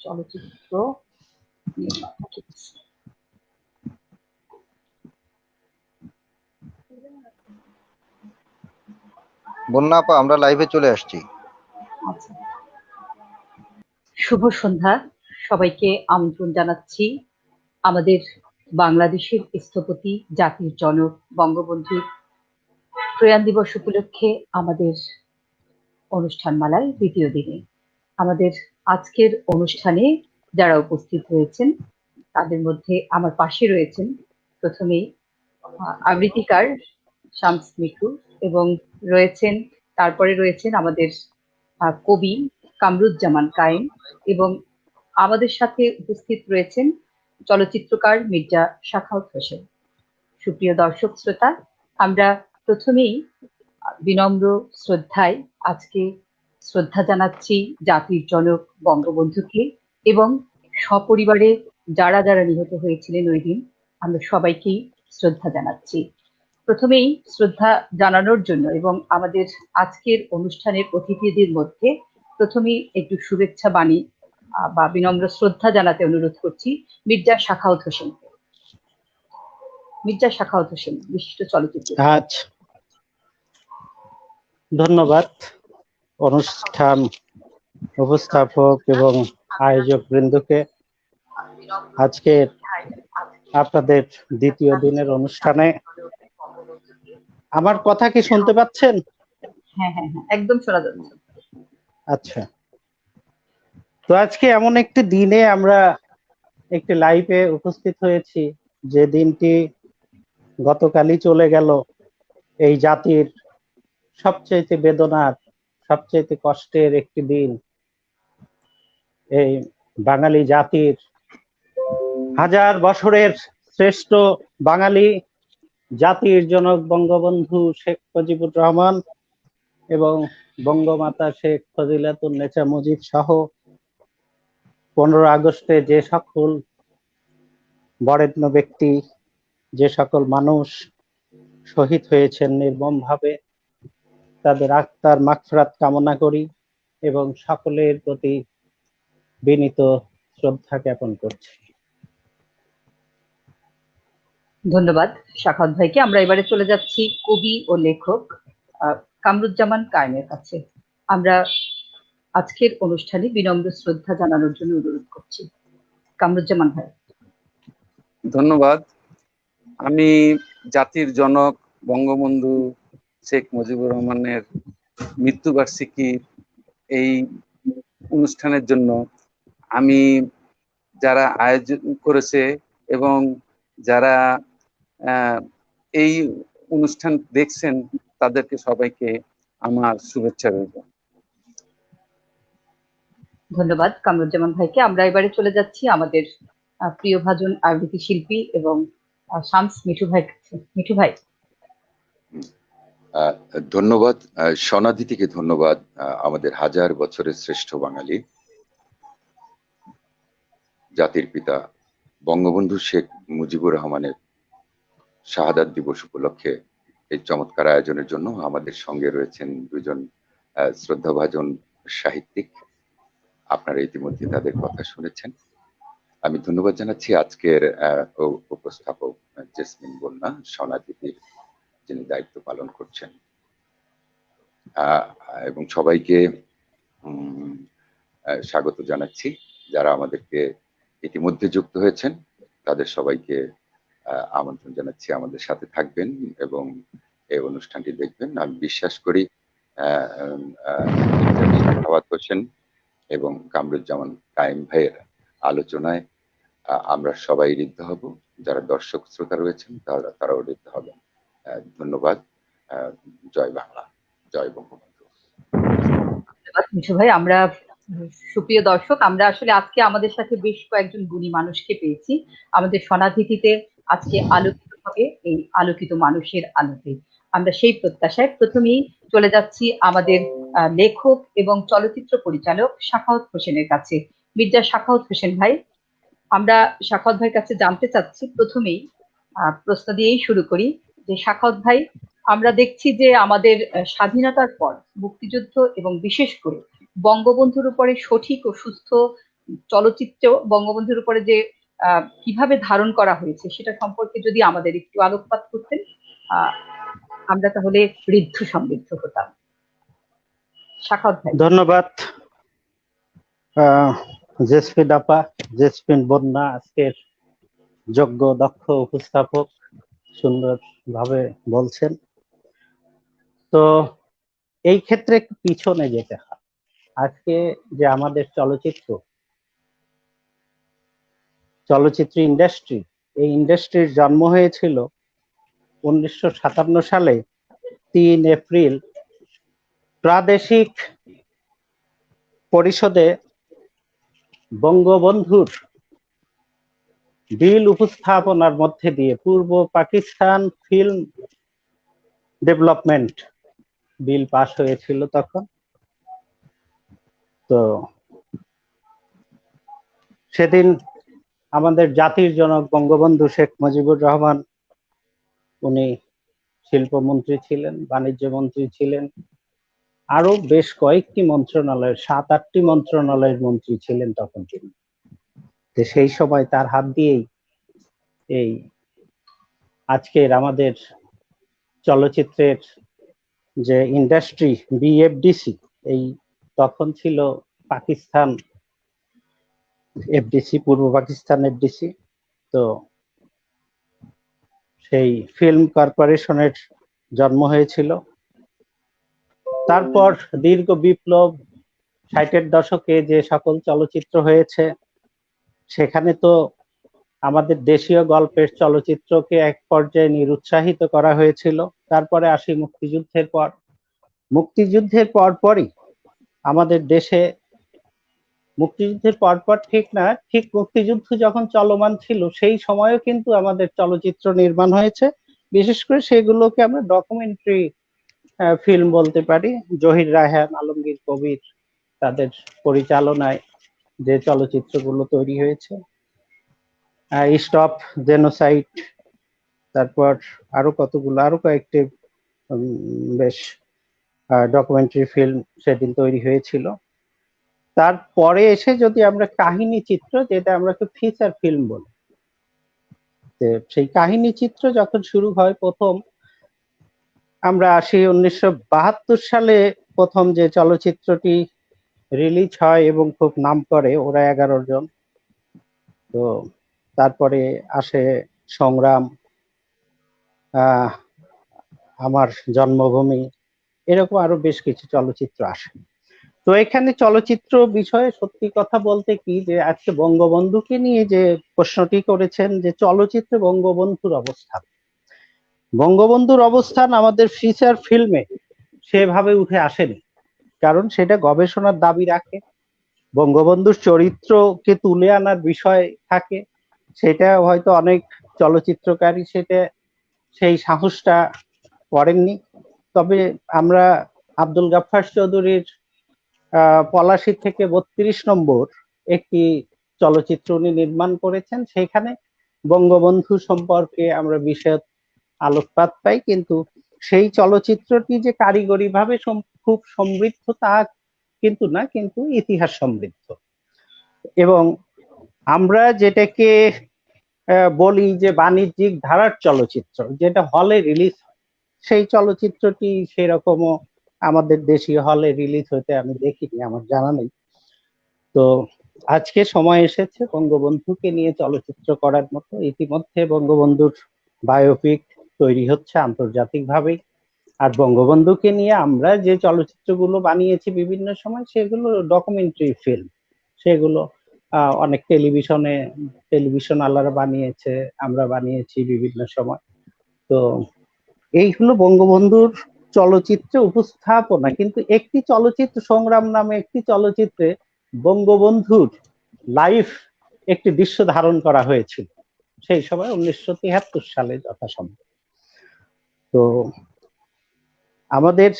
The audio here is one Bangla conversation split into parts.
চলচ্চিত্র নির্মাতা। বন্যা আপা, আমরা লাইভে চলে আসছি। আচ্ছা, শুভ সন্ধ্যা, সবাইকে আমন্ত্রণ জানাচ্ছি আমাদের বাংলাদেশের স্থপতি, জাতির জনক বঙ্গবন্ধুর প্রয়াণ দিবস উপলক্ষে আমাদের অনুষ্ঠানমালার দ্বিতীয় দিনে। আমাদের আজকের অনুষ্ঠানে যারা উপস্থিত হয়েছেন তাদের মধ্যে আমার পাশে রয়েছেন প্রথমেই আবৃত্তিকার শামস মিঠু, এবং তারপরে রয়েছেন আমাদের কবি কামরুজ্জামান কায়েম, এবং আমাদের সাথে উপস্থিত রয়েছেন চলচ্চিত্রকার মির্জা সাখাওয়াত হোসেন। সুপ্রিয় দর্শক শ্রোতা, আমরা প্রথমেই বিনম্র শ্রদ্ধায় আজকে শ্রদ্ধা জানাচ্ছি জাতির জনক বঙ্গবন্ধুকে, এবং সপরিবারে যারা যারা নিহত হয়েছিলেন ওই দিন আমরা সবাইকেই শ্রদ্ধা জানাচ্ছি। প্রথমেই শ্রদ্ধা জানানোর জন্য এবং আমাদের আজকের অনুষ্ঠানের অতিথিদের মধ্যে প্রথমেই একটু শুভেচ্ছা বাণী বা বিনম্র শ্রদ্ধা জানাতে অনুরোধ করছি মির্জা সাখাওয়াত হোসেনকে। মির্জা সাখাওয়াত হোসেন, বিশিষ্ট চলচ্চিত্র। আচ্ছা, ধন্যবাদ অনুষ্ঠান উপস্থাপক এবং আয়োজক বৃন্দকে। আজকে আপনাদের দ্বিতীয় দিনের অনুষ্ঠানে আমার কথা কি শুনতে পাচ্ছেন? হ্যাঁ হ্যাঁ হ্যাঁ, একদম শোনা যাচ্ছে। আচ্ছা, তো আজকে এমন একটি দিনে আমরা একটি লাইভে উপস্থিত হয়েছি যে দিনটি গতকালই চলে গেল। এই জাতির সবচেয়ে বেদনার, সবচেয়ে কষ্টের একটি দিন। এই বাঙালি জাতির হাজার বছরের শ্রেষ্ঠ বাঙালি জাতির জনক বঙ্গবন্ধু শেখ মুজিবুর রহমান এবং বঙ্গমাতা শেখ ফজিলাতুন্নেছা মুজিব সহ 15 আগস্টে যে সকল বরেণ্য ব্যক্তি, যে সকল মানুষ শহীদ হয়েছেন নির্মমভাবে, তাদের আত্মার মাগফিরাত কামনা করি এবং সকলের প্রতি বিনীত শ্রদ্ধা জ্ঞাপন করছি। ধন্যবাদ সাখাওয়াত ভাইকে। আমরা এবারে চলে যাচ্ছি কবি ও লেখক কামরুজ্জামান কায়েমের কাছে। আমরা আজকের অনুষ্ঠানে বিনম্র শ্রদ্ধা জানানোর জন্য অনুরোধ করছি। কামরুজ্জামান ভাই। ধন্যবাদ। আমি জাতির জনক বঙ্গবন্ধু শেখ মুজিবুর রহমানের মৃত্যুবার্ষিকী এই অনুষ্ঠানের জন্য আমি যারা আয়োজন করেছে এবং যারা এই অনুষ্ঠান দেখছেন তাদেরকে সবাইকে আমার শুভেচ্ছা রইল। ধন্যবাদ কামরুজ্জামান ভাইকে। আমরা এবারে চলে যাচ্ছি আমাদের প্রিয় ভাজন আবৃত্তি শিল্পী এবং শামস মিঠু ভাই। মিঠু ভাই। ধন্যবাদ সনাদিতিকে, ধন্যবাদ আমাদের হাজার বছরের শ্রেষ্ঠ বাঙালি জাতির পিতা বঙ্গবন্ধু শেখ মুজিবুর রহমানের শাহাদাত দিবস উপলক্ষে এই চমৎকার আয়োজনের জন্য আমাদের সঙ্গে রয়েছেন দুজন শ্রদ্ধাভাজন সাহিত্যিক। আপনারা ইতিমধ্যে তাদের কথা শুনেছেন। আমি ধন্যবাদ জানাচ্ছি আজকের উপস্থাপক জেসমিন বন্যা, সনাদিতির যিনি দায়িত্ব পালন করছেন, এবং সবাইকে স্বাগত জানাচ্ছি। যারা আমাদেরকে ইতিমধ্যে যুক্ত হয়েছেন তাদের সবাইকে আমন্ত্রণ জানাচ্ছি আমাদের সাথে থাকবেন এবং এই অনুষ্ঠানটি দেখবেন। আমি বিশ্বাস করি সাখাওয়াত হোসেন এবং কামরুজ্জামান কায়েম ভাইয়ের আলোচনায় আমরা সবাই ঋদ্ধ হব, যারা দর্শক শ্রোতা রয়েছেন তারাও ঋদ্ধ হবেন। ধন্যবাদ। জয় বাংলা, জয় বঙ্গবন্ধু। ধন্যবাদ মিঠু ভাই। আমরা সুপ্রিয় দর্শক, আমরা আসলে আজকে আমাদের সাথে বেশ কয়েকজন গুণী মানুষকে পেয়েছি। আমাদের সনাধিতিতে আজকে আলোকিত হবে এই আলোকিত মানুষের আলোতে। আমরা সেই প্রত্যাশায় প্রথমেই চলে যাচ্ছি আমাদের লেখক এবং চলচ্চিত্র পরিচালক সাখাওয়াত হোসেনের কাছে। মির্জা সাখাওয়াত হোসেন ভাই, আমরা সাখাওয়াত ভাইয়ের কাছে জানতে চাচ্ছি, প্রথমেই প্রশ্ন দিয়েই শুরু করি যে সাখাওয়াত ভাই, আমরা দেখছি যে আমাদের স্বাধীনতার পর মুক্তিযুদ্ধ এবং বিশেষ করে বঙ্গবন্ধুর উপরে সঠিক ও সুস্থ চলচ্চিত্র বঙ্গবন্ধুর উপরে যে কিভাবে ধারণ করা হয়েছে সেটা সম্পর্কে যদি আমাদের একটু আলোকপাত করতেন, আহ আমরা তাহলে ঋদ্ধ সমৃদ্ধ হতাম। সাখাওয়াত ভাই। ধন্যবাদ জেসমিন আপা, জেসমিন বন্যা আজকের যোগ্য দক্ষ উপস্থাপক, সুন্দর ভাবে বলছেন। তো এই ক্ষেত্রে একটু পিছনে যেতে হয়। আজকে যে আমাদের চলচ্চিত্র ইন্ডাস্ট্রি, এই ইন্ডাস্ট্রির জন্ম হয়েছিল 1957 সালে 3 এপ্রিল প্রাদেশিক পরিষদে বঙ্গবন্ধুর বিল উপস্থাপনার মধ্যে দিয়ে পূর্ব Pakistan film development bill pass হয়েছিল তখন। তো সেদিন আমাদের জাতির জনক বঙ্গবন্ধু শেখ মুজিবুর রহমান, উনি শিল্পমন্ত্রী ছিলেন, বাণিজ্য মন্ত্রী ছিলেন, আরো বেশ কয়েকটি মন্ত্রণালয়ের 7-8টি মন্ত্রণালয়ের মন্ত্রী ছিলেন তখন তিনি। তো সেই সময় তার হাত দিয়েই এই আজকের আমাদের চলচ্চিত্রের যে ইন্ডাস্ট্রি বিএফডিসি, এই তখন ছিল পাকিস্তান এফডিসি, পূর্ব পাকিস্তান এফডিসি। তো সেই ফিল্ম কর্পোরেশনের জন্ম হয়েছিল। তারপর দীর্ঘ বিপ্লব, 60-এর দশকে যে সকল চলচ্চিত্র হয়েছে, সেখানে তো আমাদের দেশীয় গল্পের চলচ্চিত্রকে এক পর্যায়ে নিরুৎসাহিত করা হয়েছিল। তারপরে আসি মুক্তিযুদ্ধের পর। মুক্তিযুদ্ধের পরপরই আমাদের দেশে, মুক্তিযুদ্ধের পরপর ঠিক না, ঠিক মুক্তিযুদ্ধ যখন চলমান ছিল সেই সময়ও কিন্তু আমাদের চলচ্চিত্র নির্মাণ হয়েছে। বিশেষ করে সেগুলোকে আমরা ডকুমেন্টারি ফিল্ম বলতে পারি। জহির রায়হান, আলমগীর কবির তাদের পরিচালনায় যে চলচ্চিত্রগুলো তৈরি হয়েছে, স্টপ জেনোসাইড, তারপর আরো কয়েকটি বেশ ডকুমেন্টারি ফিল্ম সেদিন তৈরি হয়েছিল। তারপরে এসে যদি আমরা কাহিনী চিত্র, যেটা আমরা ফিচার ফিল্ম বলি, সেই কাহিনী চিত্র যখন শুরু হয়, প্রথম আমরা আসি 1972 সালে, প্রথম যে চলচ্চিত্রটি রিলিজ হয় এবং খুব নাম করে, ওরা 11 জন। তো তারপরে আসে সংগ্রাম, আমার জন্মভূমি, এরকম আরো বেশ কিছু চলচ্চিত্র আসে। তো এখানে চলচ্চিত্র বিষয়ে সত্যি কথা বলতে কি, যে আজকে বঙ্গবন্ধুকে নিয়ে যে প্রশ্নটি করেছেন, যে চলচ্চিত্রে বঙ্গবন্ধুর অবস্থান আমাদের ফিচার ফিল্মে সেভাবে উঠে আসেনি। কারণ সেটা গবেষণার দাবি রাখে, বঙ্গবন্ধুর চরিত্রকে তুলে আনার বিষয় থাকে, সেটা হয়তো অনেক চলচ্চিত্রকারী সেই সাহসটা করেননি। তবে আমরা আব্দুল গাফফার চৌধুরীর পলাশী থেকে 32 নম্বর একটি চলচ্চিত্র উনি নির্মাণ করেছেন, সেখানে বঙ্গবন্ধু সম্পর্কে আমরা বিশদ আলোকপাত পাই। কিন্তু সেই চলচ্চিত্রটি যে কারিগরি ভাবে খুব সমৃদ্ধ তা কিন্তু না, কিন্তু ইতিহাস সমৃদ্ধ। এবং আমরা যেটাকে বলি যে বাণিজ্যিক ধারার চলচ্চিত্র, যেটা হলে রিলিজ হয়, সেই চলচ্চিত্রটি সেরকমও আমাদের দেশীয় হলে রিলিজ হতে আমি দেখিনি, আমার জানা নেই। তো আজকে সময় এসেছে বঙ্গবন্ধুকে নিয়ে চলচ্চিত্র করার মতো। ইতিমধ্যে বঙ্গবন্ধুর বায়োপিক তৈরি হচ্ছে আন্তর্জাতিকভাবেই। আর বঙ্গবন্ধুকে নিয়ে আমরা যে চলচ্চিত্রগুলো বানিয়েছি বিভিন্ন সময়, সেগুলো ডকুমেন্টারি ফিল্ম, সেগুলো অনেক টেলিভিশন আলারা বানিয়েছে, আমরা বানিয়েছি বিভিন্ন সময়। তো এই হলো বঙ্গবন্ধুর চলচ্চিত্রে উপস্থাপনা। কিন্তু একটি চলচ্চিত্র সংগ্রাম নামে একটি চলচ্চিত্রে বঙ্গবন্ধুর লাইফ একটি দৃশ্য ধারণ করা হয়েছিল সেই সময় 1973 সালে যথাসম্ভব। তো আমাদের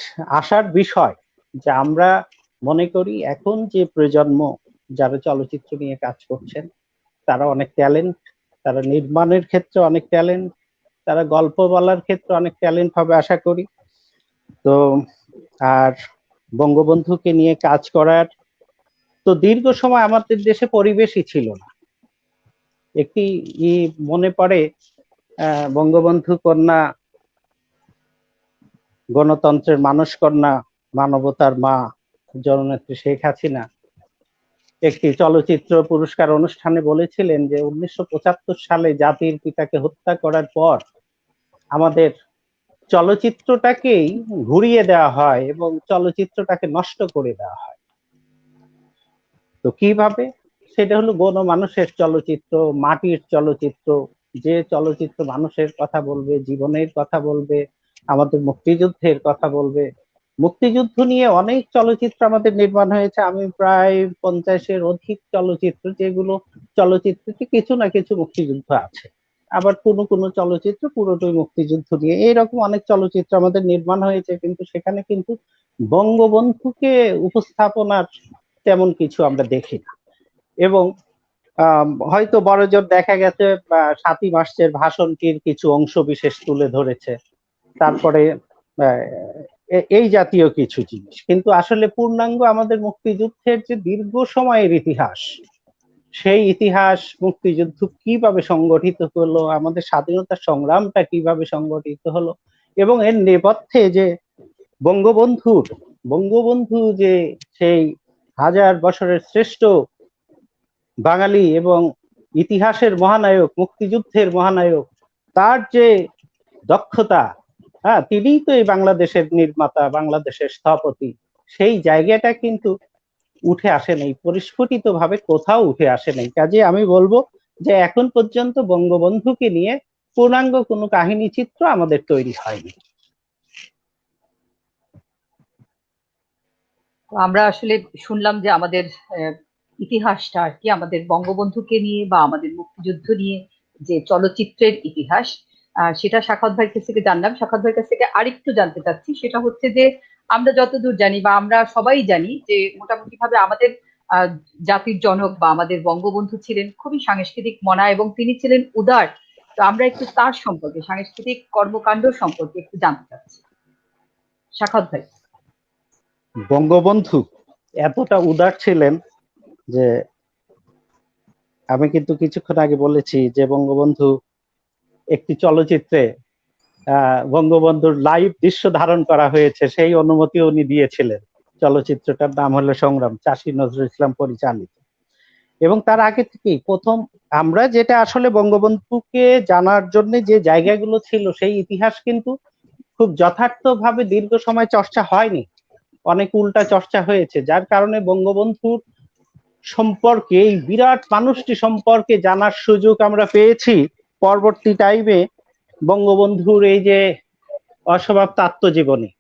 আশার বিষয় যে আমরা মনে করি এখন যে প্রজন্ম যারা চলচ্চিত্র নিয়ে কাজ করছেন, তারা অনেক ট্যালেন্ট, তারা নির্মাণের ক্ষেত্রে অনেক ট্যালেন্ট, তারা গল্প বলার ক্ষেত্রে অনেক ট্যালেন্ট হবে আশা করি। তো আর বঙ্গবন্ধুকে নিয়ে কাজ করার তো দীর্ঘ সময় আমাদের দেশে পরিবেশই ছিল না। একটি মনে পড়ে বঙ্গবন্ধু কন্যা, গণতন্ত্রের মানুষ কন্যা, মানবতার মা জননেত্রী শেখ হাসিনা একটি চলচ্চিত্র পুরস্কার অনুষ্ঠানে বলেছিলেন যে 1975 সালে জাতির পিতাকে হত্যা করার পর আমাদের চলচ্চিত্রটাকেই ঘুরিয়ে দেওয়া হয় এবং চলচ্চিত্রটাকে নষ্ট করে দেওয়া হয়। তো কিভাবে? সেটা হলো গণমানুষের চলচ্চিত্র, মাটির চলচ্চিত্র, যে চলচ্চিত্র মানুষের কথা বলবে, জীবনের কথা বলবে, আমাদের মুক্তিযুদ্ধের কথা বলবে। মুক্তিযুদ্ধ নিয়ে অনেক চলচ্চিত্র আমাদের নির্মাণ হয়েছে। আমি প্রায় 50-এর অধিক চলচ্চিত্র, যেগুলো চলচ্চিত্রতে কিছু না কিছু মুক্তিযুদ্ধ আছে, আবার কোনো কোনো চলচ্চিত্র পুরোটাই মুক্তিযুদ্ধ নিয়ে, এইরকম অনেক চলচ্চিত্র আমাদের নির্মাণ হয়েছে, কিন্তু সেখানে কিন্তু বঙ্গবন্ধুকে উপস্থাপনার তেমন কিছু আমরা দেখি না। এবং হয়তো বড়জোর দেখা গেছে 7ই মার্চের ভাষণটির কিছু অংশ বিশেষ তুলে ধরেছে, তারপরে এই জাতীয় কিছু জিনিস, কিন্তু আসলে পূর্ণাঙ্গ আমাদের মুক্তিযুদ্ধের যে দীর্ঘ সময়ের ইতিহাস, সেই ইতিহাস, মুক্তিযুদ্ধ কিভাবে সংগঠিত হলো, আমাদের স্বাধীনতা সংগ্রামটা কিভাবে সংগঠিত হলো, এবং এর নেপথ্যে যে বঙ্গবন্ধু যে সেই 1000 বছরের শ্রেষ্ঠ বাঙালি এবং ইতিহাসের মহানায়ক, মুক্তিযুদ্ধের মহানায়ক, তার যে দক্ষতা, তিনিই তো এই বাংলাদেশের নির্মাতা, বাংলাদেশের স্থপতি, সেই জায়গাটা কিন্তু উঠে আসে নাই, পরিস্ফুটিত ভাবে কোথাও উঠে আসে নাই। কাজে আমি বলবো যে এখন পর্যন্ত বঙ্গবন্ধুকে নিয়ে পূর্ণাঙ্গ কোনো কাহিনী চিত্র আমাদের তৈরি হয়নি। আমরা আসলে শুনলাম যে আমাদের ইতিহাসটা আর কি, আমাদের বঙ্গবন্ধুকে নিয়ে বা আমাদের মুক্তিযুদ্ধ নিয়ে যে চলচ্চিত্রের ইতিহাস, সেটা সাখাওয়াত ভাইয়ের কাছ থেকে জানলাম। সাখাওয়াত ভাইয়ের কাছ থেকে আরেকটু জানতে চাচ্ছি, সেটা হচ্ছে যে আমরা যতদূর জানি বা আমরা সবাই জানি যে মোটামুটি ভাবে আমাদের জাতির জনক বা আমাদের বঙ্গবন্ধু ছিলেন খুবই সাংস্কৃতিক মনা এবং তিনি ছিলেন উদার। তো আমরা একটু তার সম্পর্কে, সাংস্কৃতিক কর্মকাণ্ড সম্পর্কে একটু জানতে চাচ্ছি, সাখাওয়াত ভাই। বঙ্গবন্ধু এতটা উদার ছিলেন যে আমি কিন্তু কিছুক্ষণ আগে বলেছি যে বঙ্গবন্ধু একটি চলচ্চিত্রে বঙ্গবন্ধুর লাইভ দৃশ্য ধারণ করা হয়েছে, সেই অনুমতি উনি দিয়েছিলেন। চলচ্চিত্রটার নাম হলো সংগ্রাম, চাষী নজরুল ইসলাম পরিচালিত। এবং তার আগে থেকেই প্রথম আমরা যেটা আসলে বঙ্গবন্ধুকে জানার জন্য যে জায়গাগুলো ছিল, সেই ইতিহাস কিন্তু খুব যথার্থভাবে দীর্ঘ সময় চর্চা হয়নি, অনেক উল্টা চর্চা হয়েছে, যার কারণে বঙ্গবন্ধুর সম্পর্কে, এই বিরাট মানুষটি সম্পর্কে জানার সুযোগ আমরা পেয়েছি পরবর্তী টাইমে বঙ্গবন্ধুর এই যে অসমাপ্ত আত্মজীবনী,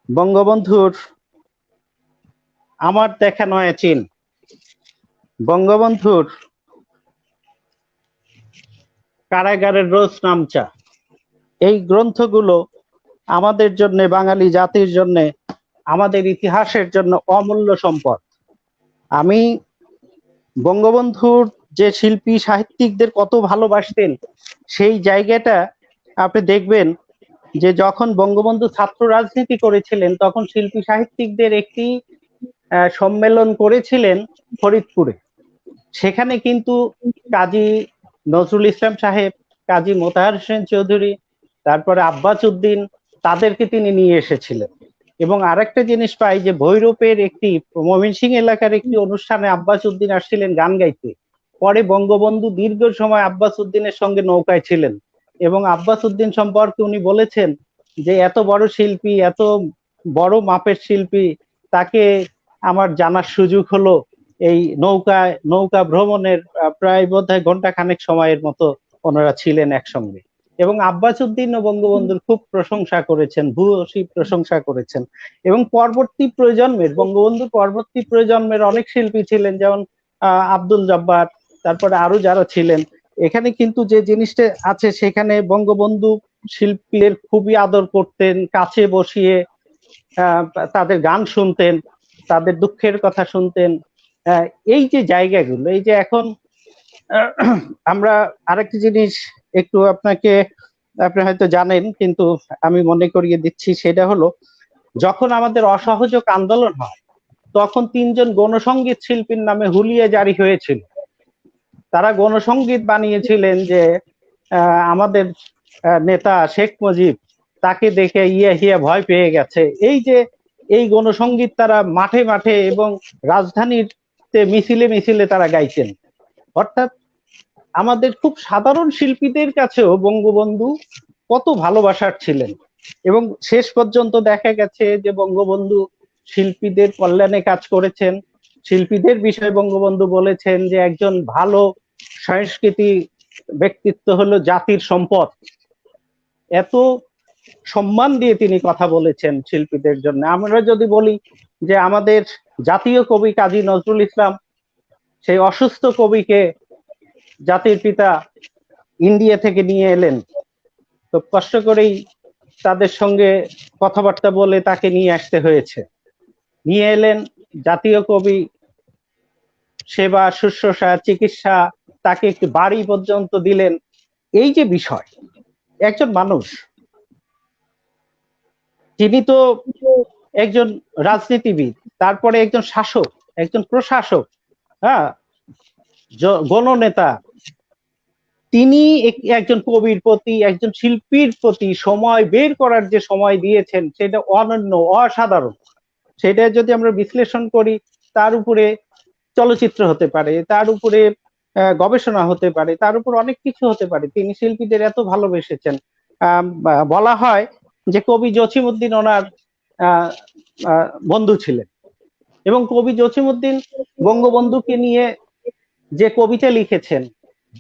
বঙ্গবন্ধুর আমার দেখা নয় চীন, বঙ্গবন্ধুর কারাগারের রোজ নামচা, এই গ্রন্থগুলো আমাদের জন্য, বাঙালি জাতির জন্য, আমাদের ইতিহাসের জন্য অমূল্য সম্পদ। আমি বঙ্গবন্ধুর যে শিল্পী সাহিত্যিকদের কত ভালোবাসতেন, সেই জায়গাটা আপনি দেখবেন যে যখন বঙ্গবন্ধু ছাত্র রাজনীতি করেছিলেন, তখন শিল্পী সাহিত্যিকদের একটি সম্মেলন করেছিলেন ফরিদপুরে। সেখানে কিন্তু কাজী নজরুল ইসলাম সাহেব, কাজী মোতাহার হোসেন চৌধুরী, তারপরে আব্বাস উদ্দিন, তাদেরকে তিনি নিয়ে এসেছিলেন। এবং আরেকটা জিনিস পাই যে ভৈরবের একটি ময়মনসিংহ এলাকার একটি অনুষ্ঠানে আব্বাস উদ্দিন আসছিলেন গান গাইতে। পরে বঙ্গবন্ধু দীর্ঘ সময় আব্বাস উদ্দিনের সঙ্গে নৌকায় ছিলেন এবং আব্বাস উদ্দিন সম্পর্কে উনি বলেছেন যে এত বড় শিল্পী, এত বড় মাপের শিল্পী, তাকে আমার জানার সুযোগ হলো এই নৌকা ভ্রমণের প্রায় বোধহয় ঘন্টা খানেক সময়ের মতো ওনারা ছিলেন একসঙ্গে। এবং আব্বাস উদ্দিন ও বঙ্গবন্ধুর খুব প্রশংসা করেছেন, ভূয়সী প্রশংসা করেছেন। এবং পরবর্তী প্রজন্মের, বঙ্গবন্ধুর পরবর্তী প্রজন্মের অনেক শিল্পী ছিলেন, যেমন আব্দুল জব্বার, তারপরে আরো যারা ছিলেন। এখানে কিন্তু যে জিনিসটা আছে, সেখানে বঙ্গবন্ধু শিল্পীদের খুবই আদর করতেন, কাছে বসিয়ে তাদের গান শুনতেন, তাদের দুঃখের কথা শুনতেন। এই যে জায়গাগুলো, এই যে এখন আমরা আরেকটি জিনিস একটু আপনি হয়তো জানেন, কিন্তু আমি মনে করিয়ে দিচ্ছি, সেটা হলো যখন আমাদের অসহযোগ আন্দোলন হয়, তখন 3জন গণসংগীত শিল্পীর নামে হুলিয়া জারি হয়েছিল। তারা গণসংগীত বানিয়েছিলেন যে আমাদের নেতা শেখ মুজিব, তাকে দেখে ইয়া হিয়া ভয় পেয়ে গেছে। এই যে এই গণসংগীত তারা মাঠে মাঠে এবং রাজধানীর মিছিলে মিছিলে তারা গাইতেন। অর্থাৎ আমাদের খুব সাধারণ শিল্পীদের কাছেও বঙ্গবন্ধু কত ভালোবাসার ছিলেন। এবং শেষ পর্যন্ত দেখা গেছে যে বঙ্গবন্ধু শিল্পীদের কল্যাণে কাজ করেছেন। শিল্পীদের বিষয়ে বঙ্গবন্ধু বলেছেন যে একজন ভালো সংস্কৃতি ব্যক্তিত্ব হলো জাতির সম্পদ। এত সম্মান দিয়ে তিনি কথা বলেছেন শিল্পীদের জন্য। আমরা যদি বলি যে আমাদের জাতীয় কবি কাজী নজরুল ইসলাম, সেই অসুস্থ কবিকে জাতির পিতা ইন্ডিয়া থেকে নিয়ে এলেন, তো কষ্ট করেই তাদের সঙ্গে কথাবার্তা বলে তাকে নিয়ে আসতে হয়েছে। নিয়ে এলেন জাতীয় কবি, সেবা শুশ্রূষা চিকিৎসা, তাকে একটি বাড়ি পর্যন্ত দিলেন। এই যে বিষয়, একজন মানুষ, তিনি তো একজন রাজনীতিবিদ, তারপরে একজন শাসক, একজন প্রশাসক, হ্যাঁ, গণনেতা। তিনি একজন কবির প্রতি, একজন শিল্পীর প্রতি সময় বের করার যে সময় দিয়েছেন, সেটা অনন্য, অসাধারণ। সেটা যদি আমরা বিশ্লেষণ করি, তার উপরে চলচ্চিত্র হতে পারে, তার উপরে গবেষণা হতে পারে, তার উপর অনেক কিছু হতে পারে। তিনি শিল্পীদের এত ভালোবেসেছেন। বলা হয় যে কবি জসিমউদ্দিন ওনার বন্ধু ছিলেন, এবং কবি জসিমউদ্দিন বঙ্গবন্ধুকে নিয়ে যে কবিতা লিখেছেন,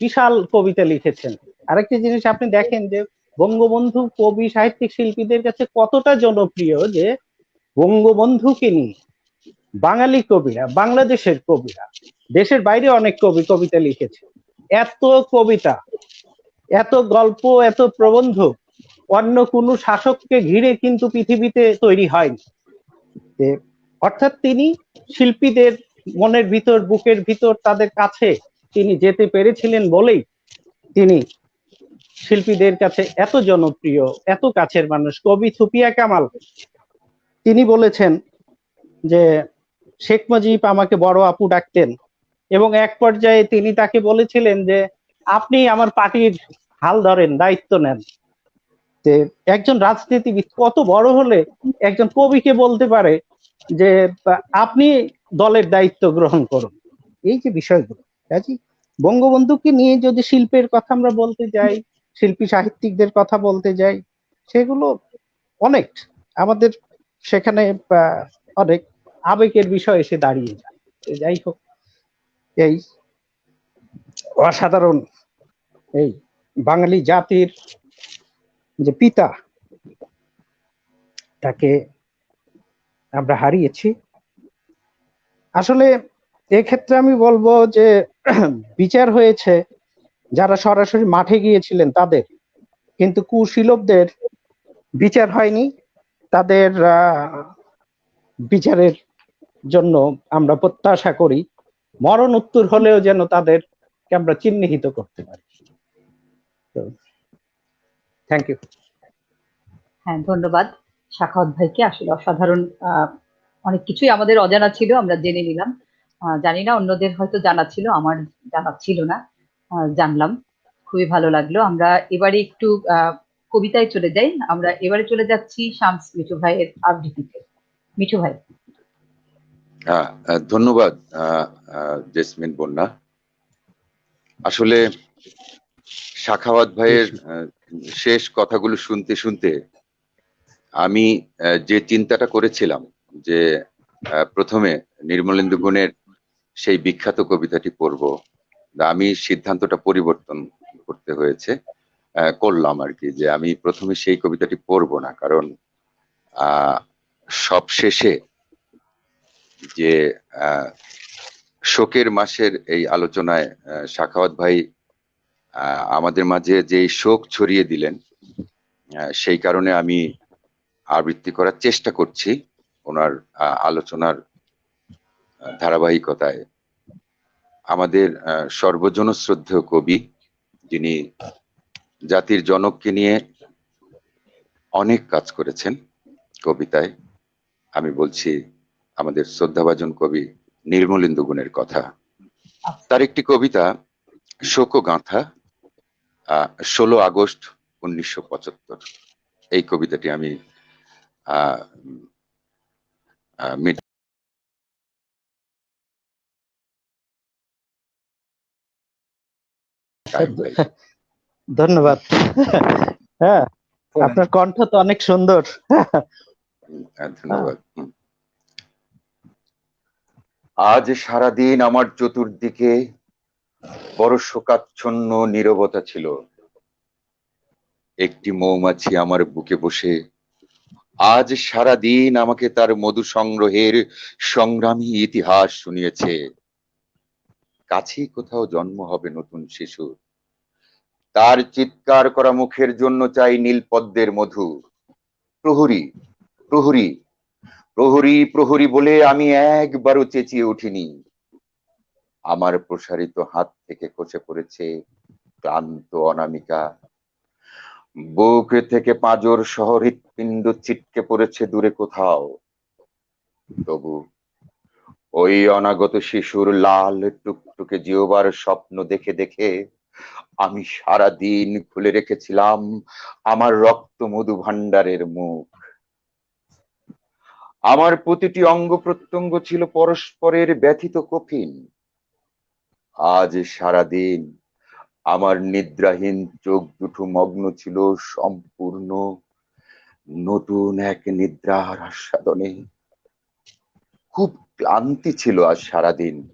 বিশাল কবিতা লিখেছেন। আরেকটি জিনিস আপনি দেখেন যে বঙ্গবন্ধু কবি সাহিত্যিক শিল্পীদের কাছে কতটা জনপ্রিয়, যে বঙ্গবন্ধুকে নিয়ে বাঙালি কবিরা, বাংলাদেশের কবিরা, দেশের বাইরে অনেক কবি কবিতা লিখেছে। এত কবিতা, এত গল্প, এত প্রবন্ধ অন্য কোনো শাসককে ঘিরে কিন্তু পৃথিবীতে তৈরি হয়নি। অর্থাৎ তিনি শিল্পীদের মনের ভিতর, বুকের ভিতর, তাদের কাছে তিনি যেতে পেরেছিলেন বলেই তিনি শিল্পীদের কাছে এত জনপ্রিয়, এত কাছের মানুষ। কবি সুফিয়া কামাল তিনি বলেছেন যে শেখ মুজিব আমাকে বড় আপু ডাকতেন, এবং এক পর্যায়ে তিনি তাকে বলেছিলেন যে আপনি আমার পার্টির হাল ধরেন, দায়িত্ব নেন। যে একজন রাজনীতিবিদ কত বড় হলে একজন কবিকে বলতে পারে যে আপনি দলের দায়িত্ব গ্রহণ করুন। এই যে বিষয়গুলো, কাজী বঙ্গবন্ধুকে নিয়ে যদি শিল্পের কথা আমরা বলতে যাই, শিল্পী সাহিত্যিকদের কথা বলতে যাই, সেগুলো অনেক আমাদের সেখানে অনেক আবেগের বিষয় এসে দাঁড়িয়ে যায়। যাই হোক, এই অসাধারণ এই বাঙালি জাতির যে পিতা, তাকে আমরা হারিয়েছি। আসলে এক্ষেত্রে আমি বলবো যে বিচার হয়েছে যারা সরাসরি মাঠে গিয়েছিলেন তাদের, কিন্তু কুশীলবদের বিচার হয়নি। তাদের বিচারের জন্য আমরা প্রত্যাশা করি মরণ উত্তর হলেও যেন তাদেরকে আমরা চিহ্নিত করতে পারি। তো থ্যাংক ইউ। হ্যাঁ, ধন্যবাদ সাখাওয়াত ভাইকে। আসলে অসাধারণ অনেক কিছুই আমাদের অজানা ছিল, আমরা জেনে নিলাম। জানি না অন্যদের হয়তো জানা ছিল, আমার জানা ছিল না, জানলাম। খুবই ভালো লাগলো। আমরা এবারে একটু কবিতায় চলে যাই। আমরা এবারে চলে যাচ্ছি শামস মিঠু ভাইয়ের আবৃত্তিতে। মিঠু ভাই। ধন্যবাদ জেসমিন বন্যা। আসলে সাখাওয়াত ভাইয়ের শেষ কথাগুলো শুনতে শুনতে আমি যে চিন্তাটা করেছিলাম যে প্রথমে নির্মলেন্দু গুণের সেই বিখ্যাত কবিতাটি পড়ব, আমি সিদ্ধান্তটা পরিবর্তন করতে হয়েছে, করলাম আর কি, যে আমি প্রথমে সেই কবিতাটি পড়ব না। কারণ সবশেষে যে শোকের মাসের এই আলোচনায় সাখাওয়াত ভাই আমাদের মাঝে যে শোক ছড়িয়ে দিলেন, সেই কারণে আমি আবৃত্তি করার চেষ্টা করছি ওনার আলোচনার ধারাবাহিকতায়। আমাদের সর্বজন শ্রদ্ধেয় কবি, যিনি জাতির জনককে নিয়ে অনেক কাজ করেছেন কবিতায়, আমি বলছি আমাদের শ্রদ্ধাভাজন কবি নির্মলেন্দু গুণের কথা। তার একটি কবিতা শোকগাঁথা, 16 আগস্ট 1975। এই কবিতাটি আমি আহ আহ, মিড- টাইম পাই। ধন্যবাদ। হ্যাঁ, আপনার কণ্ঠ তো অনেক সুন্দর। ধন্যবাদ। আজ সারাদিন আমার চতুর্দিকে বড় শোকাচ্ছন্ন নীরবতা ছিল। একটি মৌমাছি আমার বুকে বসে আজ সারাদিন আমাকে তার মধু সংগ্রহের সংগ্রামী ইতিহাস শুনিয়েছে। কাছেই কোথাও জন্ম হবে নতুন শিশু, তার চিৎকার করা মুখের জন্য চাই নীল পদ্মের মধু। প্রহরী, প্রহরী, প্রহরী, প্রহরী বলে আমি একবারও চেঁচিয়ে উঠিনি। আমার প্রসারিত হাত থেকে খসে পড়েছে ক্লান্ত অনামিকা, বুক থেকে পাঁজর সহ হৃৎপিণ্ড ছিটকে পড়েছে দূরে কোথাও। তবু ওই অনাগত শিশুর লাল টুকটুকে জিওবার স্বপ্ন দেখে দেখে আমি সারা দিন খুলে রেখেছিলাম আমার রক্ত মধু ভাণ্ডারের মুখ। আমার প্রতিটি অঙ্গ প্রত্যঙ্গ ছিল পরস্পরের ব্যথিত কফিন। আজ সারাদিন আমার নিদ্রাহীন চোখ দুটো মগ্ন ছিল সম্পূর্ণ নতুন এক নিদ্রার আস্বাদনে। খুব ক্লান্তি ছিল আজ সারাদিন।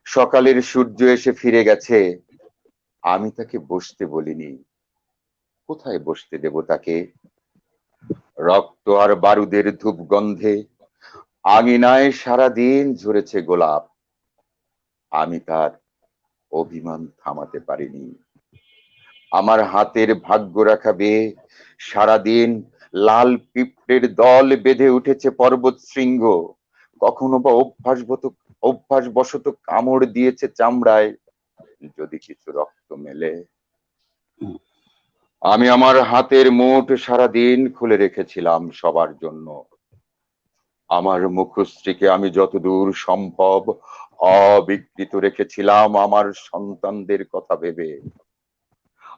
সকালের সূর্য এসে ফিরে গেছে, আমি তাকে বসতে বলিনি। কোথায় বসতে দেব তাকে? রক্ত আর বারুদের ধূপ গন্ধে আঙিনায় সারাদিন ঝরেছে গোলাপ। আমি তার অভিমান থামাতে পারিনি। আমার হাতের ভাগ্য রাখা বেয়ে সারাদিন লাল পিঁপড়ের দল বেঁধে উঠেছে পর্বত শৃঙ্গ। কখনো বা অভ্যাসবশত কামড় দিয়েছে চামড়ায়। যদি কিছু রক্ত মেলে, আমি আমার হাতের মুঠ সারাদিন খুলে রেখেছিলাম সবার জন্য। আমার মুখশ্রীকে আমি যতদূর সম্ভব অবিকৃত রেখেছিলাম আমার সন্তানদের কথা ভেবে।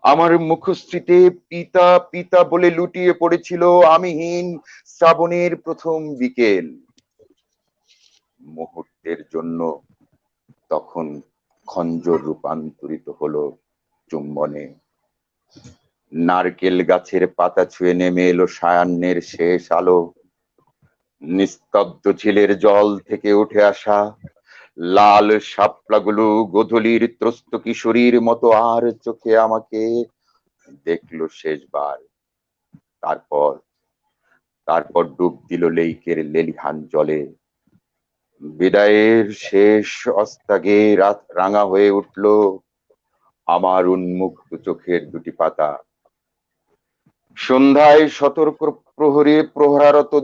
আমার মুখশ্রীতে পিতা পিতা বলে লুটিয়ে পড়েছিল আমিহীন শ্রাবণের প্রথম বিকেল। মুহূর্তের জন্য তখন খঞ্জর রূপান্তরিত হলো চুম্বনে। নারকেল গাছের পাতা ছুঁয়ে নেমে এলো সায়াহ্নের শেষ আলো। নিস্তব্ধ ঝিলের জল থেকে উঠে আসা লাল শাপলাগুলো গোধূলির ত্রস্ত কিশোরীর মতো আর চোখে আমাকে দেখলো শেষবার। তারপর তারপর ডুব দিল লেইকের লেলিহান জলে। বিদায়ের শেষ অস্তাগে রাত রাঙা হয়ে উঠল আমার উন্মুক্ত চোখের দুটি পাতা। সন্ধ্যায় সতর্ক প্রহরে প্রহরারত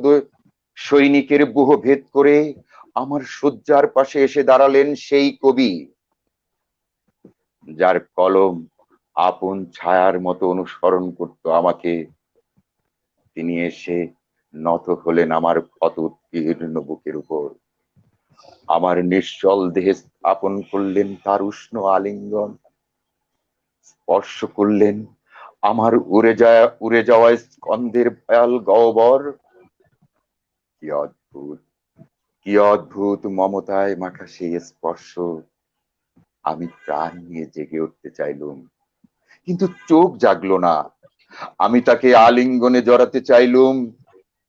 সৈনিকের বুহ ভেদ করে আমার শয্যার পাশে এসে দাঁড়ালেন সেই কবি, যার কলম আপন ছায়ার মতো অনুসরণ করত আমাকে। তিনি এসে নত হলেন আমার ক্ষত উৎকীর্ণ বুকের উপর। আমার নিশ্চল দেহে স্থাপন করলেন তার উষ্ণ আলিঙ্গন। স্পর্শ করলেন আমার উড়ে যাওয়া স্কন্ধের ভয়াল গহ্বর। কি অদ্ভুত, কি অদ্ভুত মমতায় মাখা সেই স্পর্শ। আমি প্রাণ নিয়ে জেগে উঠতে চাইলুম, কিন্তু চোখ জাগলো না। আমি তাকে আলিঙ্গনে জড়াতে চাইলুম,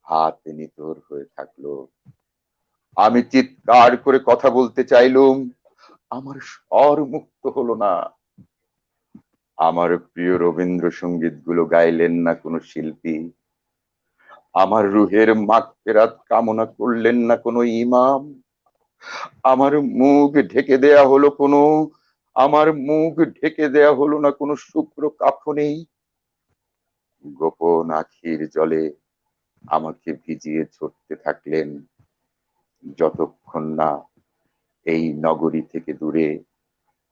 হাত নিথর হয়ে থাকলো। আমি চিৎকার করে কথা বলতে চাইলুম, আমার স্বর মুক্ত হলো না। আমার প্রিয় রবীন্দ্রসঙ্গীত গুলো গাইলেন না কোনো শিল্পী। আমার রুহের মাগফিরাত কামনা করলেন না কোনো ইমাম। আমার মুখ ঢেকে দেয়া হলো কোনো আমার মুখ ঢেকে দেয়া হলো না কোনো শুভ্র কাফনে। গোপন আখির জলে আমাকে ভিজিয়ে ছড়তে থাকলেন, যতক্ষণ না এই নগরী থেকে দূরে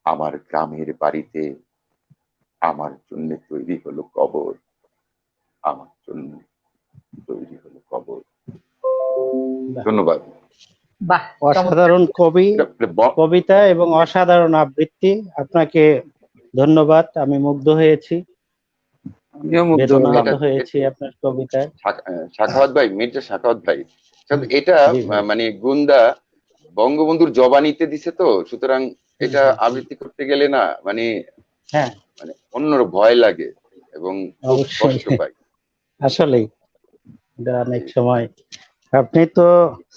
আমার গ্রামের বাড়িতে আমার জন্য তৈরি হলো কবর। আমার জন্য তৈরি হলো কবর। ধন্যবাদ। বাহ, অসাধারণ কবি, কবিতা এবং অসাধারণ আবৃত্তি। আপনাকে ধন্যবাদ, আমি মুগ্ধ হয়েছি, আমিও মুগ্ধ বেদনাহত হলাম। হয়েছি আপনার কবিতায়। সাখাওয়াত ভাই, মির্জা সাখাওয়াত ভাই, এটা জি ভাই। মানে গুন্দা বঙ্গবন্ধুর জবানিতে দিছে, তো সুতরাং এটা আবৃত্তি করতে গেলে না মানে হ্যাঁ, মানে অন্য ভয় লাগে এবং খুব অবশ্যই। কষ্ট পাই। আসলেই এটা অনেক সময়, আপনি তো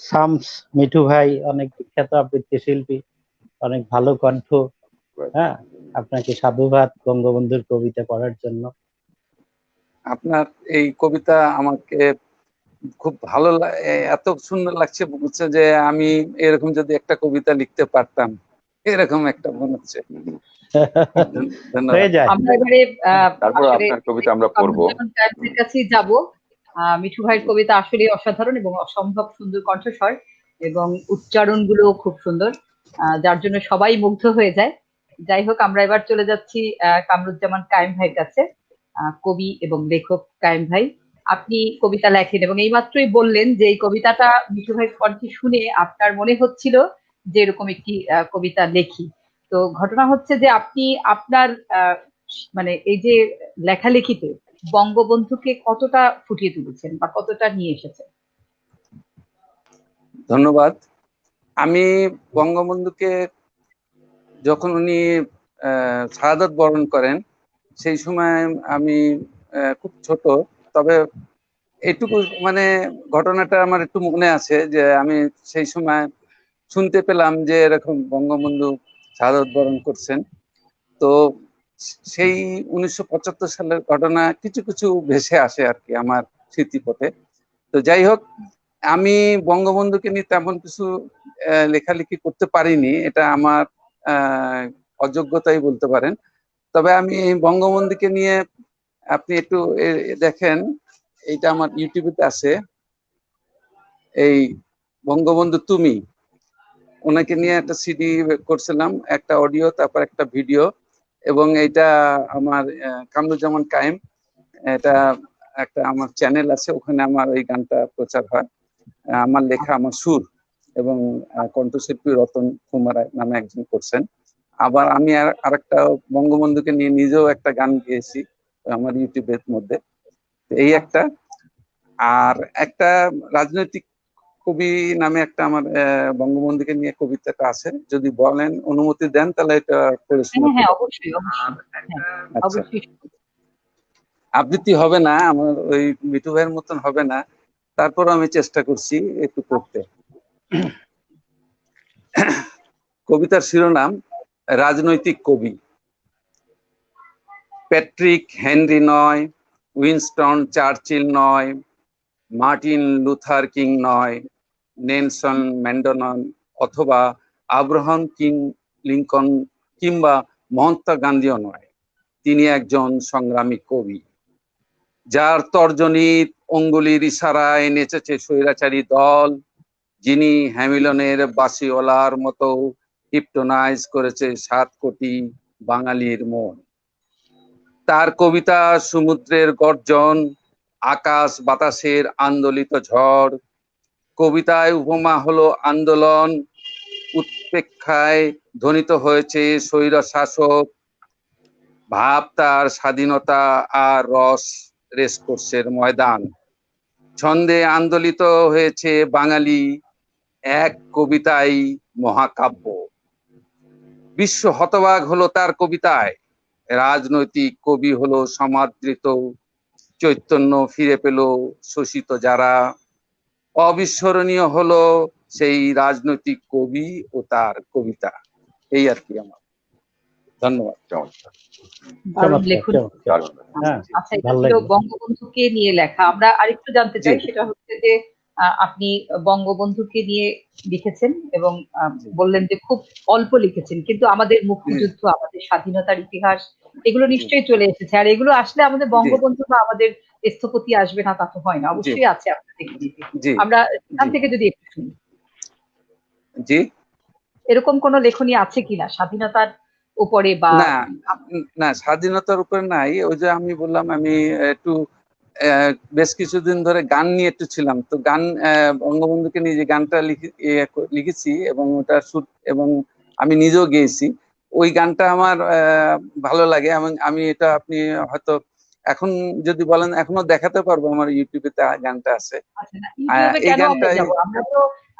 শামস মিঠু ভাই অনেক বিখ্যাত আবৃত্তি শিল্পী, অনেক ভালো কণ্ঠ। হ্যাঁ, আপনাকে সাধুবাদ বঙ্গবন্ধুর কবিতা পড়ার জন্য। আপনার এই কবিতা আমাকে খুব ভালো এত সুন্দর লাগছে, বুঝছে যে আমি এরকম যদি একটা কবিতা লিখতে পারতাম, এরকম একটা মনে হচ্ছে। ধন্যবাদ। হয়ে যায়। আমরা এবারে তারপর আসলে আপনার কবিতা আমরা পড়বো। কামরুজ্জামান কায়েমের কাছেই যাব। মিঠু ভাইয়ের কবিতা আসলে অসাধারণ এবং অসম্ভব সুন্দর কণ্ঠস্বর, এবং উচ্চারণগুলো খুব সুন্দর, যার জন্য সবাই মুগ্ধ হয়ে যায়। যাই হোক, আমরা এবার চলে যাচ্ছি কামরুজ্জামান কায়েম ভাইয়ের কাছে। কবি এবং লেখক কায়েম ভাই, আপনি কবিতা লেখেন এবং এইমাত্রই বললেন যে এই কবিতাটা মিঠু ভাইয়ের কণ্ঠে শুনে আপনার মনে হচ্ছিল যে এরকম একটি কবিতা লেখি। তো ঘটনা হচ্ছে যে আপনি আপনার মানে এই যে লেখালেখিতে বঙ্গবন্ধুকে কতটা ফুটিয়ে তুলেছেন বা কতটা নিয়ে এসেছেন? ধন্যবাদ। আমি বঙ্গবন্ধুকে যখন উনি শাহাদাত বরণ করেন, সেই সময় আমি খুব ছোট, তবে এইটুকু মানে ঘটনাটা আমার একটু মনে আছে যে আমি সেই সময় শুনতে পেলাম যে এরকম বঙ্গবন্ধু শাহাদাত বরণ করছেন। তো সেই 1975 সালের ঘটনা কিছু কিছু ভেসে আসে আর কি আমার স্মৃতিপথে। তো যাই হোক, আমি বঙ্গবন্ধুকে নিয়ে তেমন কিছু লেখালেখি করতে পারিনি, এটা আমার অযোগ্যতাই বলতে পারেন। তবে আমি বঙ্গবন্ধুকে নিয়ে, আপনি একটু দেখেন, এইটা আমার ইউটিউবে আছে, এই বঙ্গবন্ধু তুমি, ওনাকে নিয়ে একটা সিডি করছিলাম, একটা অডিও তারপর একটা ভিডিও, এবং এটা আমার কামরুজ্জামান কায়েম, এটা একটা আমার চ্যানেল আছে, ওখানে আমার এই গানটা প্রচার হয়। আমার লেখা, আমার সুর, এবং কণ্ঠশিল্পী রতন কুমার নামে একজন করছেন। আবার আমি আরেকটা বঙ্গবন্ধুকে নিয়ে নিজেও একটা গান গেয়েছি আমার ইউটিউবের মধ্যে, এই একটা। আর একটা রাজনৈতিক কবি নামে একটা আমার বঙ্গবন্ধুকে নিয়ে কবিতাটা আছে, যদি বলেন, অনুমতি দেন, তাহলে এটা পড়ে হ্যাঁ শোনাতে হ্যাঁ, পারি। অবশ্যই অবশ্যই, হ্যাঁ আচ্ছা, অবশ্যই। আবৃত্তি হবে না, আমার ওই মিঠু ভাইয়ের মতন হবে না, তারপর আমি চেষ্টা করছি একটু করতে। কবিতার শিরোনাম রাজনৈতিক কবি। প্যাট্রিক হেনরি নয়, উইনস্টন চার্চিল নয়, মার্টিন লুথার কিং নয়, নেলসন ম্যান্ডেলা অথবা আব্রাহাম লিঙ্কন কিংবা মহাত্মা গান্ধীও নয়। তিনি একজন সংগ্রামী কবি, যার তর্জনীর অঙ্গুলির ইশারায় নেচেছে স্বৈরাচারী দল, যিনি হ্যামিলনের বাসিওয়ালার মতো হিপটোনাইজ করেছে 7 কোটি বাঙালির মন। তার কবিতা সমুদ্রের গর্জন, আকাশ বাতাসের আন্দোলিত ঝড়। কবিতায় উপমা হলো আন্দোলন, উৎপেক্ষায় ধ্বনিত হয়েছে স্বৈর শাসক, ভাব তার স্বাধীনতা আর রস রেসকোর্সের ময়দান। ছন্দে আন্দোলিত হয়েছে বাঙালি, এক কবিতাই মহাকাব্য। বিশ্ব হতবাক হলো তার কবিতায়। রাজনৈতিক কবি হলো সমাদৃত, চৈতন্য ফিরে পেল শোষিত যারা। অবিস্মরণীয় হলো সেই রাজনৈতিক কবি ও তার কবিতা। এই আর কি আমার। ধন্যবাদ। চমৎকার, দারুণ চমৎকার লেখন। চমৎকার। দারুণ। হ্যাঁ, আচ্ছা, এটা ভালো ছিল লাগলো। বঙ্গবন্ধুকে নিয়ে লেখা। আমরা আরেকটু জানতে চাই, জি। সেটা হচ্ছে যে আপনি বঙ্গবন্ধুকে নিয়ে লিখেছেন এবং জি। বললেন যে খুব অল্প লিখেছেন, কিন্তু আমাদের মুক্তিযুদ্ধ, আমাদের স্বাধীনতার ইতিহাস, এগুলো নিশ্চয়ই চলে এসেছে। আর এগুলো আসলে আমাদের বঙ্গবন্ধু বা আমাদের স্থপতি আসবে না, তা তো হয় না, জি। অবশ্যই আছে আপনার লেখনীতে। জি। আমরা এখান জি। থেকে যদি একটু শুনি, জি। এরকম কোনো লেখনী আছে কিনা স্বাধীনতার উপরে বা না, না, স্বাধীনতার উপরে নাই। ওই যে আমি বললাম, আমি একটু বেশ কিছুদিন ধরে গান নিয়ে একটু ছিলাম, তো গান বঙ্গবন্ধুকে নিয়ে যে গানটা লিখেছি এবং ওটা শুট এবং আমি নিজেও গেয়েছি, ওই গানটা আমার ভালো লাগে এবং আমি এটা আপনি হয়তো এখন যদি বলেন এখনো দেখাতে পারবো, আমার ইউটিউবে গানটা আছে। আচ্ছা, না, ইউটিউবে এই কেন আমরা গানটাই যাব?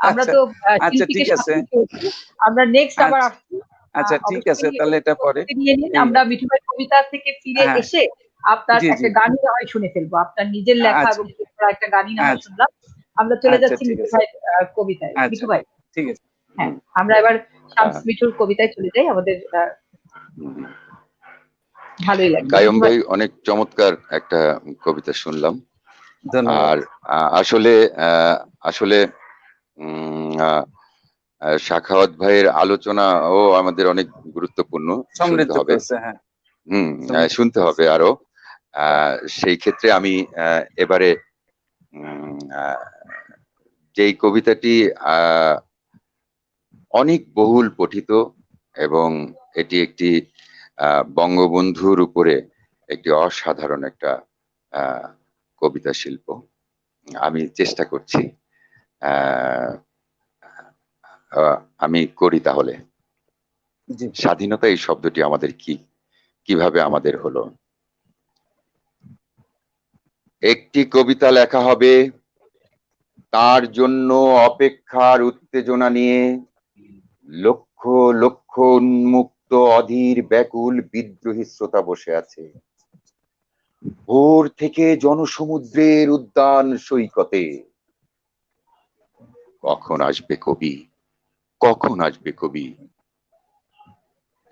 আমরা আচ্ছা তো আচ্ছা শিল্পীকে ঠিক আছে, সাথে পেয়েছি। আমরা নেক্সট আবার আচ্ছা আসছি। আচ্ছা ঠিক আছে, অবশ্যই তাহলে এটা পরে। প্রস্তুতি নিয়ে নিন। এই আমরা মিঠু ভাই কবিতা থেকে ফিরে হ্যাঁ, এসে আপনার জি জি, একটা গানই না হয় শুনে ফেলবো। আপনার নিজের লেখা আচ্ছা এবং সুর করা একটা গানই না হয় আচ্ছা শুনলাম। আমরা চলে আচ্ছা যাচ্ছি ঠিক মিঠু আছে, ভাই কবিতায়। আচ্ছা মিঠু ভাই, ঠিক আছে। হ্যাঁ, হুম, আমরা এবার শামস আহ, মিঠুর কবিতায় চলে যাই। আমাদের হুম। ভালোই লাগবে। কাইয়ুম মিঠু ভাই, ভাই অনেক চমৎকার একটা কবিতা শুনলাম। ধন্যবাদ। আর আসলে আসলে উম, আহ, সাখাওয়াত ভাইয়ের আলোচনাও আমাদের অনেক গুরুত্বপূর্ণ, শুনতে সমৃদ্ধ হবে। করেছে, হ্যাঁ, সমৃদ্ধ শুনতে করেছে। হবে আরো। সেই ক্ষেত্রে আমি এবারে উম, আহ, যেই কবিতাটি অনেক বহুল পঠিত এবং এটি একটি বঙ্গবন্ধুর উপরে একটি অসাধারণ একটা আহ, কবিতা শিল্প। আমি চেষ্টা করছি, আহ, আমি করি তাহলে। জি, স্বাধীনতা এই শব্দটি আমাদের কি, কিভাবে আমাদের হলো। একটি কবিতা লেখা হবে তার জন্য অপেক্ষার উত্তেজনা নিয়ে, লক্ষ লক্ষ উন্মুক্ত অধীর ব্যাকুল বিদ্রোহী শ্রোতা বসে আছে। ভোর থেকে জনসমুদ্রের উদ্যান সৈকতে। কখন আসবে কবি, কখন আসবে কবি।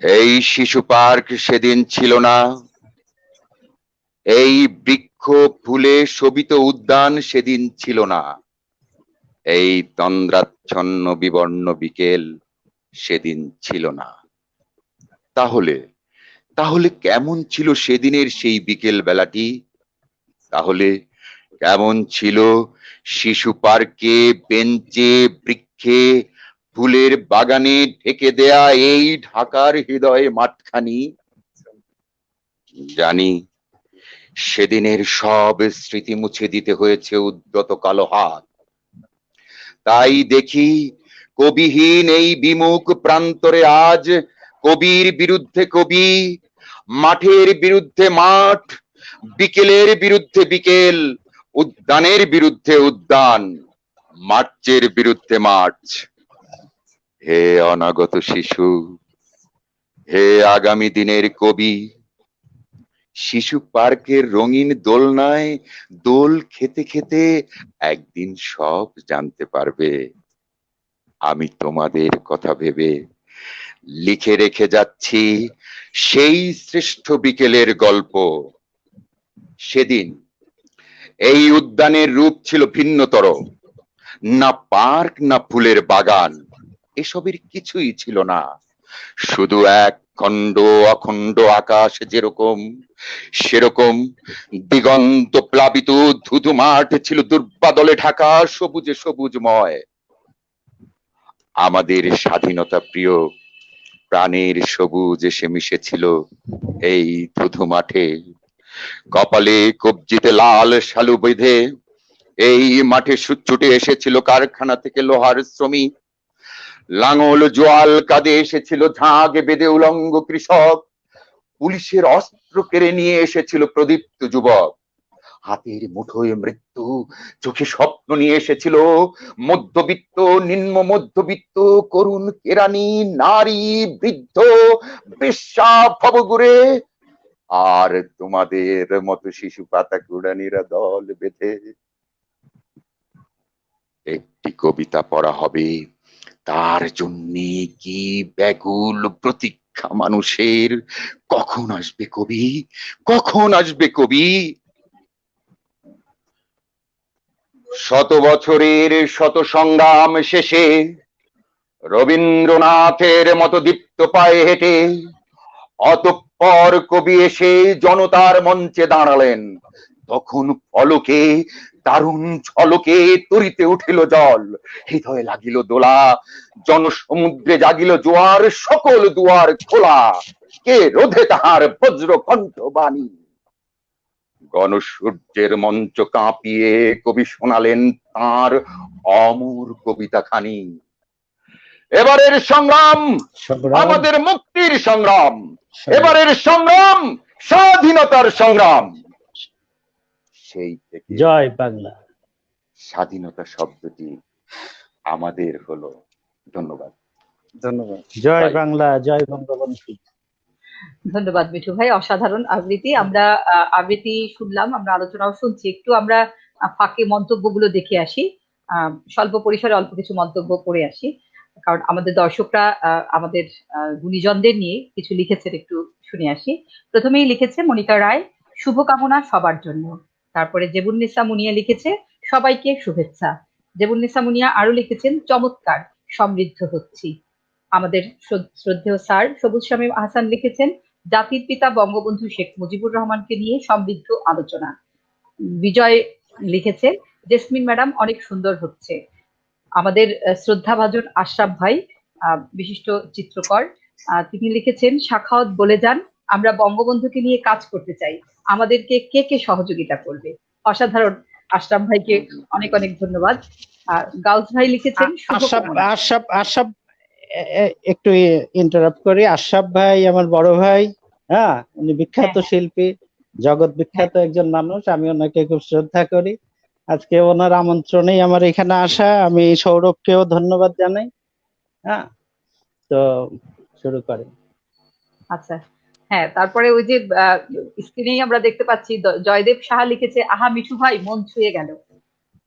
এই শিশু পার্ক সেদিন ছিল না, এই বৃক্ষ ফুলে শোভিত উদ্যান সেদিন ছিল না, এই তন্দ্রাচ্ছন্ন বিবর্ণ বিকেল সেদিন ছিল না। তাহলে তাহলে কেমন ছিল সেদিনের সেই বিকেল বেলাটি? তাহলে কেমন ছিল শিশু পার্কে, বেঞ্চে, বৃক্ষে, ফুলের বাগানে ঢেকে দেয়া এই ঢাকার হৃদয় মাঠখানি? জানি সেদিনের সব স্মৃতি মুছে দিতে হয়েছে উদ্যত কালো হাত। তাই দেখি কবিহীন এই বিমুখ প্রান্তরে আজ কবির বিরুদ্ধে কবি, মাঠের বিরুদ্ধে মাঠ, বিকেলের বিরুদ্ধে বিকেল, উদ্যানের বিরুদ্ধে উদ্যান, মার্চের বিরুদ্ধে মার্চ। হে অনাগত শিশু, হে আগামী দিনের কবি, শিশু পার্কের রঙিন দোলনায় দোল খেতে খেতে একদিন সব জানতে পারবে। আমি তোমাদের কথা ভেবে লিখে রেখে যাচ্ছি সেই শ্রেষ্ঠ বিকেলের গল্প। সেদিন এই উদ্যানের রূপ ছিল ভিন্নতর, না পার্ক না ফুলের বাগান, এসবের কিছুই ছিল না। শুধু এক খণ্ড অখণ্ড আকাশ যেরকম, সেরকম দিগন্ত প্লাবিত ধুধু মাঠ ছিল দুর্বাদলে ঢাকা, সবুজে সবুজময়। আমাদের স্বাধীনতা প্রিয় প্রাণের সবুজ এসে মিশেছিল এই ধুধু মাঠে। কপালে কবজিতে লাল শালু বেঁধে এই মাঠে ছুটে এসেছিল কারখানা থেকে লোহার শ্রমিক। লাঙল জোয়াল কাঁধে এসেছিল ঝাঁক বেঁধে উলঙ্গ কৃষক। পুলিশের অস্ত্র কেড়ে নিয়ে এসেছিল প্রদীপ্ত যুবক। হাতের মুঠোয় মৃত্যু, চোখে স্বপ্ন নিয়ে এসেছিল মধ্যবিত্ত, নিম্ন মধ্যবিত্ত, করুণ কেরানি, নারী, বৃদ্ধ, বেশ্যা, ভবঘুরে। আর তোমাদের মতো শিশু পাতা কুড়ানিরা দল বেঁধে একটি কবিতা পড়া হবে। তার জন্য কি ব্যাকুল প্রতীক্ষা মানুষের। কখন আসবে কবি, কখন আসবে কবি। শত বছরের শত সংগ্রাম শেষে রবীন্দ্রনাথের মতো দীপ্ত পায়ে হেঁটে অতঃপর কবি এসে জনতার মঞ্চে দাঁড়ালেন। তখন ফলকে দারুণ ঝলকে তরিতে উঠিল জল, হৃদয়ে লাগিল দোলা, জনসমুদ্রে জাগিল জোয়ার, সকল দুয়ার খোলা, কে রোধে তাহার বজ্র কণ্ঠ বাণী। গণসূর্যের মঞ্চ কাঁপিয়ে কবি শোনালেন তার অমর কবিতা খানি। এবারের সংগ্রাম আমাদের মুক্তির সংগ্রাম, এবারের সংগ্রাম স্বাধীনতার সংগ্রাম। সেই থেকে জয় বাংলা। স্বাধীনতা শব্দটি আমাদের হলো। ধন্যবাদ। ধন্যবাদ। জয় Bye. বাংলা, জয় বঙ্গবন্ধু। ধন্যবাদ মিঠু ভাই, অসাধারণ আবৃত্তি। আমরা আবৃত্তি শুনলাম, আমরা আলোচনাও শুনছি। একটু আমরা ফাঁকে মন্তব্যগুলো দেখে আসি, স্বল্প পরিসরে অল্প কিছু মন্তব্য করে আসি, কারণ আমাদের দর্শকরা আমাদের গুণীজনদের নিয়ে কিছু লিখেছেন, একটু শুনে আসি। প্রথমেই লিখেছে মনিকা রায়, শুভকামনা সবার জন্য। তারপরে জেবুন্নিসা মুনিয়া লিখেছে সবাইকে শুভেচ্ছা। জেবুন্নিসা মুনিয়া আরো লিখেছেন চমৎকার, সমৃদ্ধ হচ্ছি। আমাদের শ্রদ্ধেয় স্যার সবুজ শামীম আহসান লিখেছেন জাতির পিতা বঙ্গবন্ধু শেখ মুজিবুর রহমানকে নিয়ে সমৃদ্ধ আলোচনা। বিজয় লিখেছে জেসমিন ম্যাডাম অনেক সুন্দর হচ্ছে। আমাদের শ্রদ্ধাভাজন আশরাফ ভাই, বিশিষ্ট চিত্রকর, তিনি লিখেছেন সাখাওয়াত বলে যান আমরা বঙ্গবন্ধুকে নিয়ে কাজ করতে চাই, আমাদেরকে কে কে সহযোগিতা করবে। অসাধারণ, আশরাফ ভাইকে অনেক অনেক ধন্যবাদ। গাউস ভাই লিখেছেন আশরাফ একটু ইন্টারাপ্ট করি। আশরাফ ভাই আমার বড় ভাই, হ্যাঁ, উনি বিখ্যাত শিল্পী, জগৎ বিখ্যাত একজন মানুষ। আমি ওনাকে খুব শ্রদ্ধা করি। আজকে ওনার আমন্ত্রণেই আমার এখানে আসা। আমি সৌরভকেও ধন্যবাদ জানাই। হ্যাঁ, তো শুরু করেন। আচ্ছা, হ্যাঁ, তারপরে ওই যে স্ক্রিনেই আমরা দেখতে পাচ্ছি জয়দেব সাহা লিখেছে আহা মিঠু ভাই মন ছুঁয়ে গেল।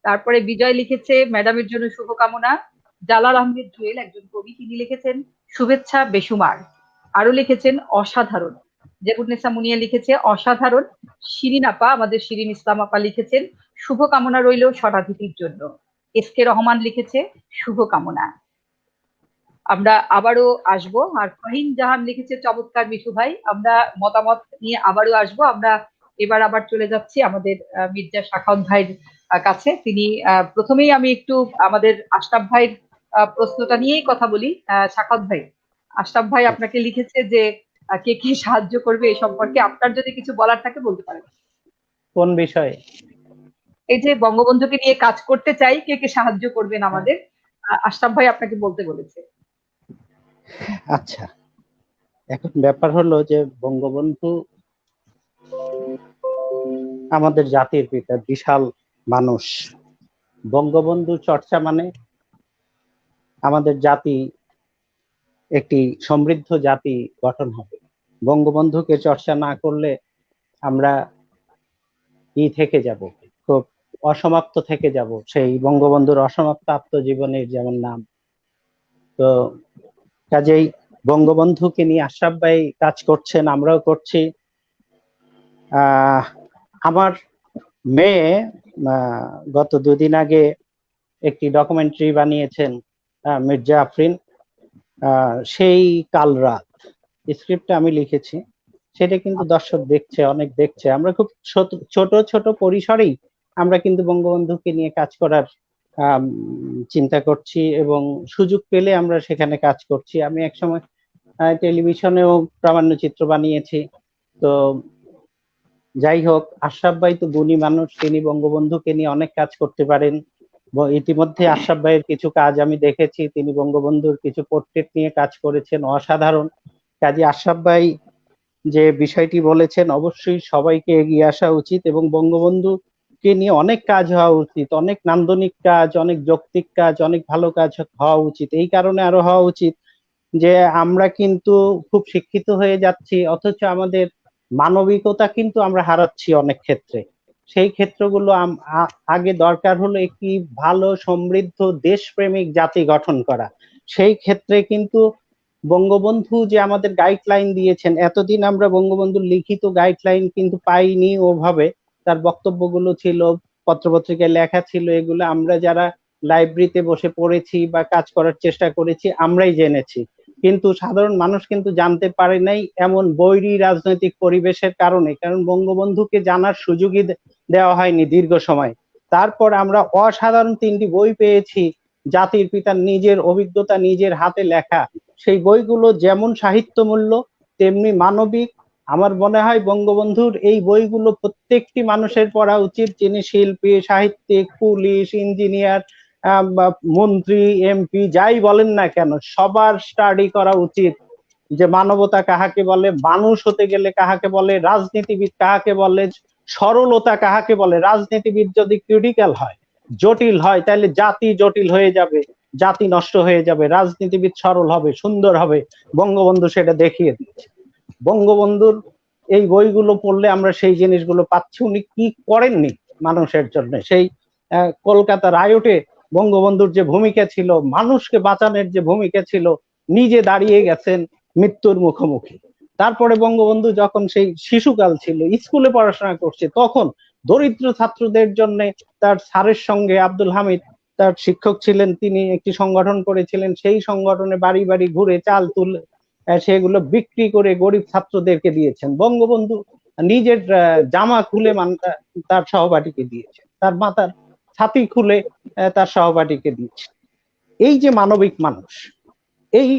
তারপরে বিজয় লিখেছে ম্যাডামের জন্য শুভকামনা। জালাল আহমেদ জুয়েল একজন কবি, তিনি লিখেছেন শুভেচ্ছা বেসুমার। আরো লিখেছেন অসাধারণ। জেবুন্নেসা মুনিয়া লিখেছে অসাধারণ। শিরিন আপা, আমাদের শিরিন ইসলাম আপা লিখেছেন শুভকামনা রইল শতাধিতির জন্য। এস কে রহমান লিখেছে শুভকামনা। আমরা আবারও আসবো। আর ফাহিম জাহান লিখেছে চমৎকার মিঠু ভাই, আমরা মতামত নিয়ে আবারও আসবো। আমরা এবার আবার চলে যাচ্ছি আমাদের মির্জা সাখাওয়াত ভাইয়ের কাছে। তিনি প্রথমেই আমি একটু আমাদের আশরাফ ভাইয়ের প্রশ্নটা নিয়েই কথা বলি। সাখাওয়াত ভাই, আশরাফ ভাই আপনাকে লিখেছে যে কে কে সাহায্য করবে এই সম্পর্কে আপনার যদি কিছু বলার থাকে বলতে পারেন। কোন বিষয়ে? এই যে বঙ্গবন্ধুকে নিয়ে কাজ করতে চাই, কে কে সাহায্য করবেন আমাদের, আশরাফ ভাই আপনাকে বলতে বলেছে। আচ্ছা, এখন ব্যাপার হলো যে বঙ্গবন্ধু আমাদের জাতির পিতা, বিশাল মানুষ। বঙ্গবন্ধু চর্চা মানে আমাদের জাতি একটি সমৃদ্ধ জাতি গঠন হবে। বঙ্গবন্ধুকে চর্চা না করলে আমরা থেকে যাব, খুব অসমাপ্ত থেকে যাব। সেই বঙ্গবন্ধুর অসমাপ্ত আত্মজীবনের যেমন নাম। তো কাজেই বঙ্গবন্ধুকে নিয়ে আশরাফ ভাই কাজ করছেন, আমরাও করছি। আমার মেয়ে গত দুদিন আগে একটি ডকুমেন্টারি বানিয়েছেন, মির্জা আফরিন। সেই কাল রাত স্ক্রিপ্টটা আমি লিখেছি, সেটা কিন্তু দর্শক দেখছে, অনেক দেখছে। আমরা খুব ছোট ছোট পরিসরেই আমরা কিন্তু বঙ্গবন্ধুকে নিয়ে কাজ করার চিন্তা করছি এবং সুযোগ পেলে আমরা সেখানে কাজ করছি। আমি একসময় টেলিভিশনেও প্রামাণ্যচিত্র বানিয়েছি। তো যাই হোক, আশরাফ ভাই তো গুণী মানুষ, তিনি বঙ্গবন্ধুকে নিয়ে অনেক কাজ করতে পারেন। ইতিমধ্যে আশরাফ ভাইয়ের কিছু কাজ আমি দেখেছি, তিনি বঙ্গবন্ধুর কিছু পোর্ট্রেট নিয়ে কাজ করেছেন, অসাধারণ। কাজে আশরাফ ভাই যে বিষয়টি বলেছেন, অবশ্যই সবাইকে এগিয়ে আসা উচিত এবং বঙ্গবন্ধুকে নিয়ে অনেক কাজ হওয়া উচিত, অনেক নান্দনিক কাজ, অনেক যৌক্তিক কাজ, অনেক ভালো কাজ হওয়া উচিত। এই কারণে আরো হওয়া উচিত যে আমরা কিন্তু খুব শিক্ষিত হয়ে যাচ্ছি, অথচ আমাদের মানবিকতা কিন্তু আমরা হারাচ্ছি অনেক ক্ষেত্রে। সেই ক্ষেত্রগুলো আগে দরকার হলো একটি ভালো সমৃদ্ধ দেশপ্রেমিক জাতি গঠন করা। সেই ক্ষেত্রে কিন্তু বঙ্গবন্ধু যে আমাদের গাইডলাইন দিয়েছেন, এতদিন আমরা বঙ্গবন্ধুর লিখিত গাইডলাইন কিন্তু পাইনি ওভাবে। তার বক্তব্যগুলো ছিল, পত্রপত্রিকায় লেখা ছিল, এগুলো আমরা যারা লাইব্রেরিতে বসে পড়েছি বা কাজ করার চেষ্টা করেছি আমরাই জেনেছি, কিন্তু সাধারণ মানুষ কিন্তু জানতে পারে নাই, এমন বৈরী রাজনৈতিক পরিবেশের কারণে। কারণ বঙ্গবন্ধুকে জানার সুযোগই দেওয়া হয়নি দীর্ঘ সময়। তারপর আমরা অসাধারণ 3টি বই পেয়েছি, জাতির পিতার নিজের অভিজ্ঞতা, নিজের হাতে লেখা। সেই বইগুলো যেমন সাহিত্য মূল্য, তেমনি মানবিক আমার মনে হয় বঙ্গবন্ধুর এই বইগুলো প্রত্যেকটি মানুষের পড়া উচিত, যিনি শিল্পী, সাহিত্যিক, পুলিশ, ইঞ্জিনিয়ার, বা মন্ত্রী, এমপি, যাই বলেন না কেন, সবার স্টাডি করা উচিত যে মানবতা কাহাকে বলে, মানুষ হতে গেলে কাহাকে বলে, রাজনীতিবিদ কাহাকে বলে, সরলতা কাহাকে বলে। রাজনীতিবিদ যদি ক্রিটিক্যাল হয়, জটিল হয়, তাহলে জাতি জটিল হয়ে যাবে, জাতি নষ্ট হয়ে যাবে। রাজনীতিবিদ সরল হবে, সুন্দর হবে। বঙ্গবন্ধু সেটা দেখিয়ে দিচ্ছে। বঙ্গবন্ধুর এই বইগুলো পড়লে আমরা সেই জিনিসগুলো পাচ্ছি। উনি কি করেননি মানুষের জন্য? সেই কলকাতা রায়োটে বঙ্গবন্ধুর যে ভূমিকা ছিল, মানুষকে বাঁচানোর যে ভূমিকা ছিল, নিজে দাঁড়িয়ে গেছেন মৃত্যুর মুখোমুখি। তারপরে বঙ্গবন্ধু যখন সেই শিশুকাল ছিল, স্কুলে পড়াশোনা করছে, তখন দরিদ্র ছাত্রদের জন্য তার স্যারের সঙ্গে, আব্দুল হামিদ তার শিক্ষক ছিলেন, তিনি একটি সংগঠন করেছিলেন। সেই সংগঠনে বাড়ি বাড়ি ঘুরে চাল তুলে সেগুলো বিক্রি করে গরিব ছাত্রদেরকে দিয়েছেন। বঙ্গবন্ধু নিজের জামা খুলে তার সহপাঠীকে দিয়েছেন, তার মাথার ছাতি খুলে তার সহপাঠীকে দিয়েছেন। এই যে মানবিক মানুষ, এই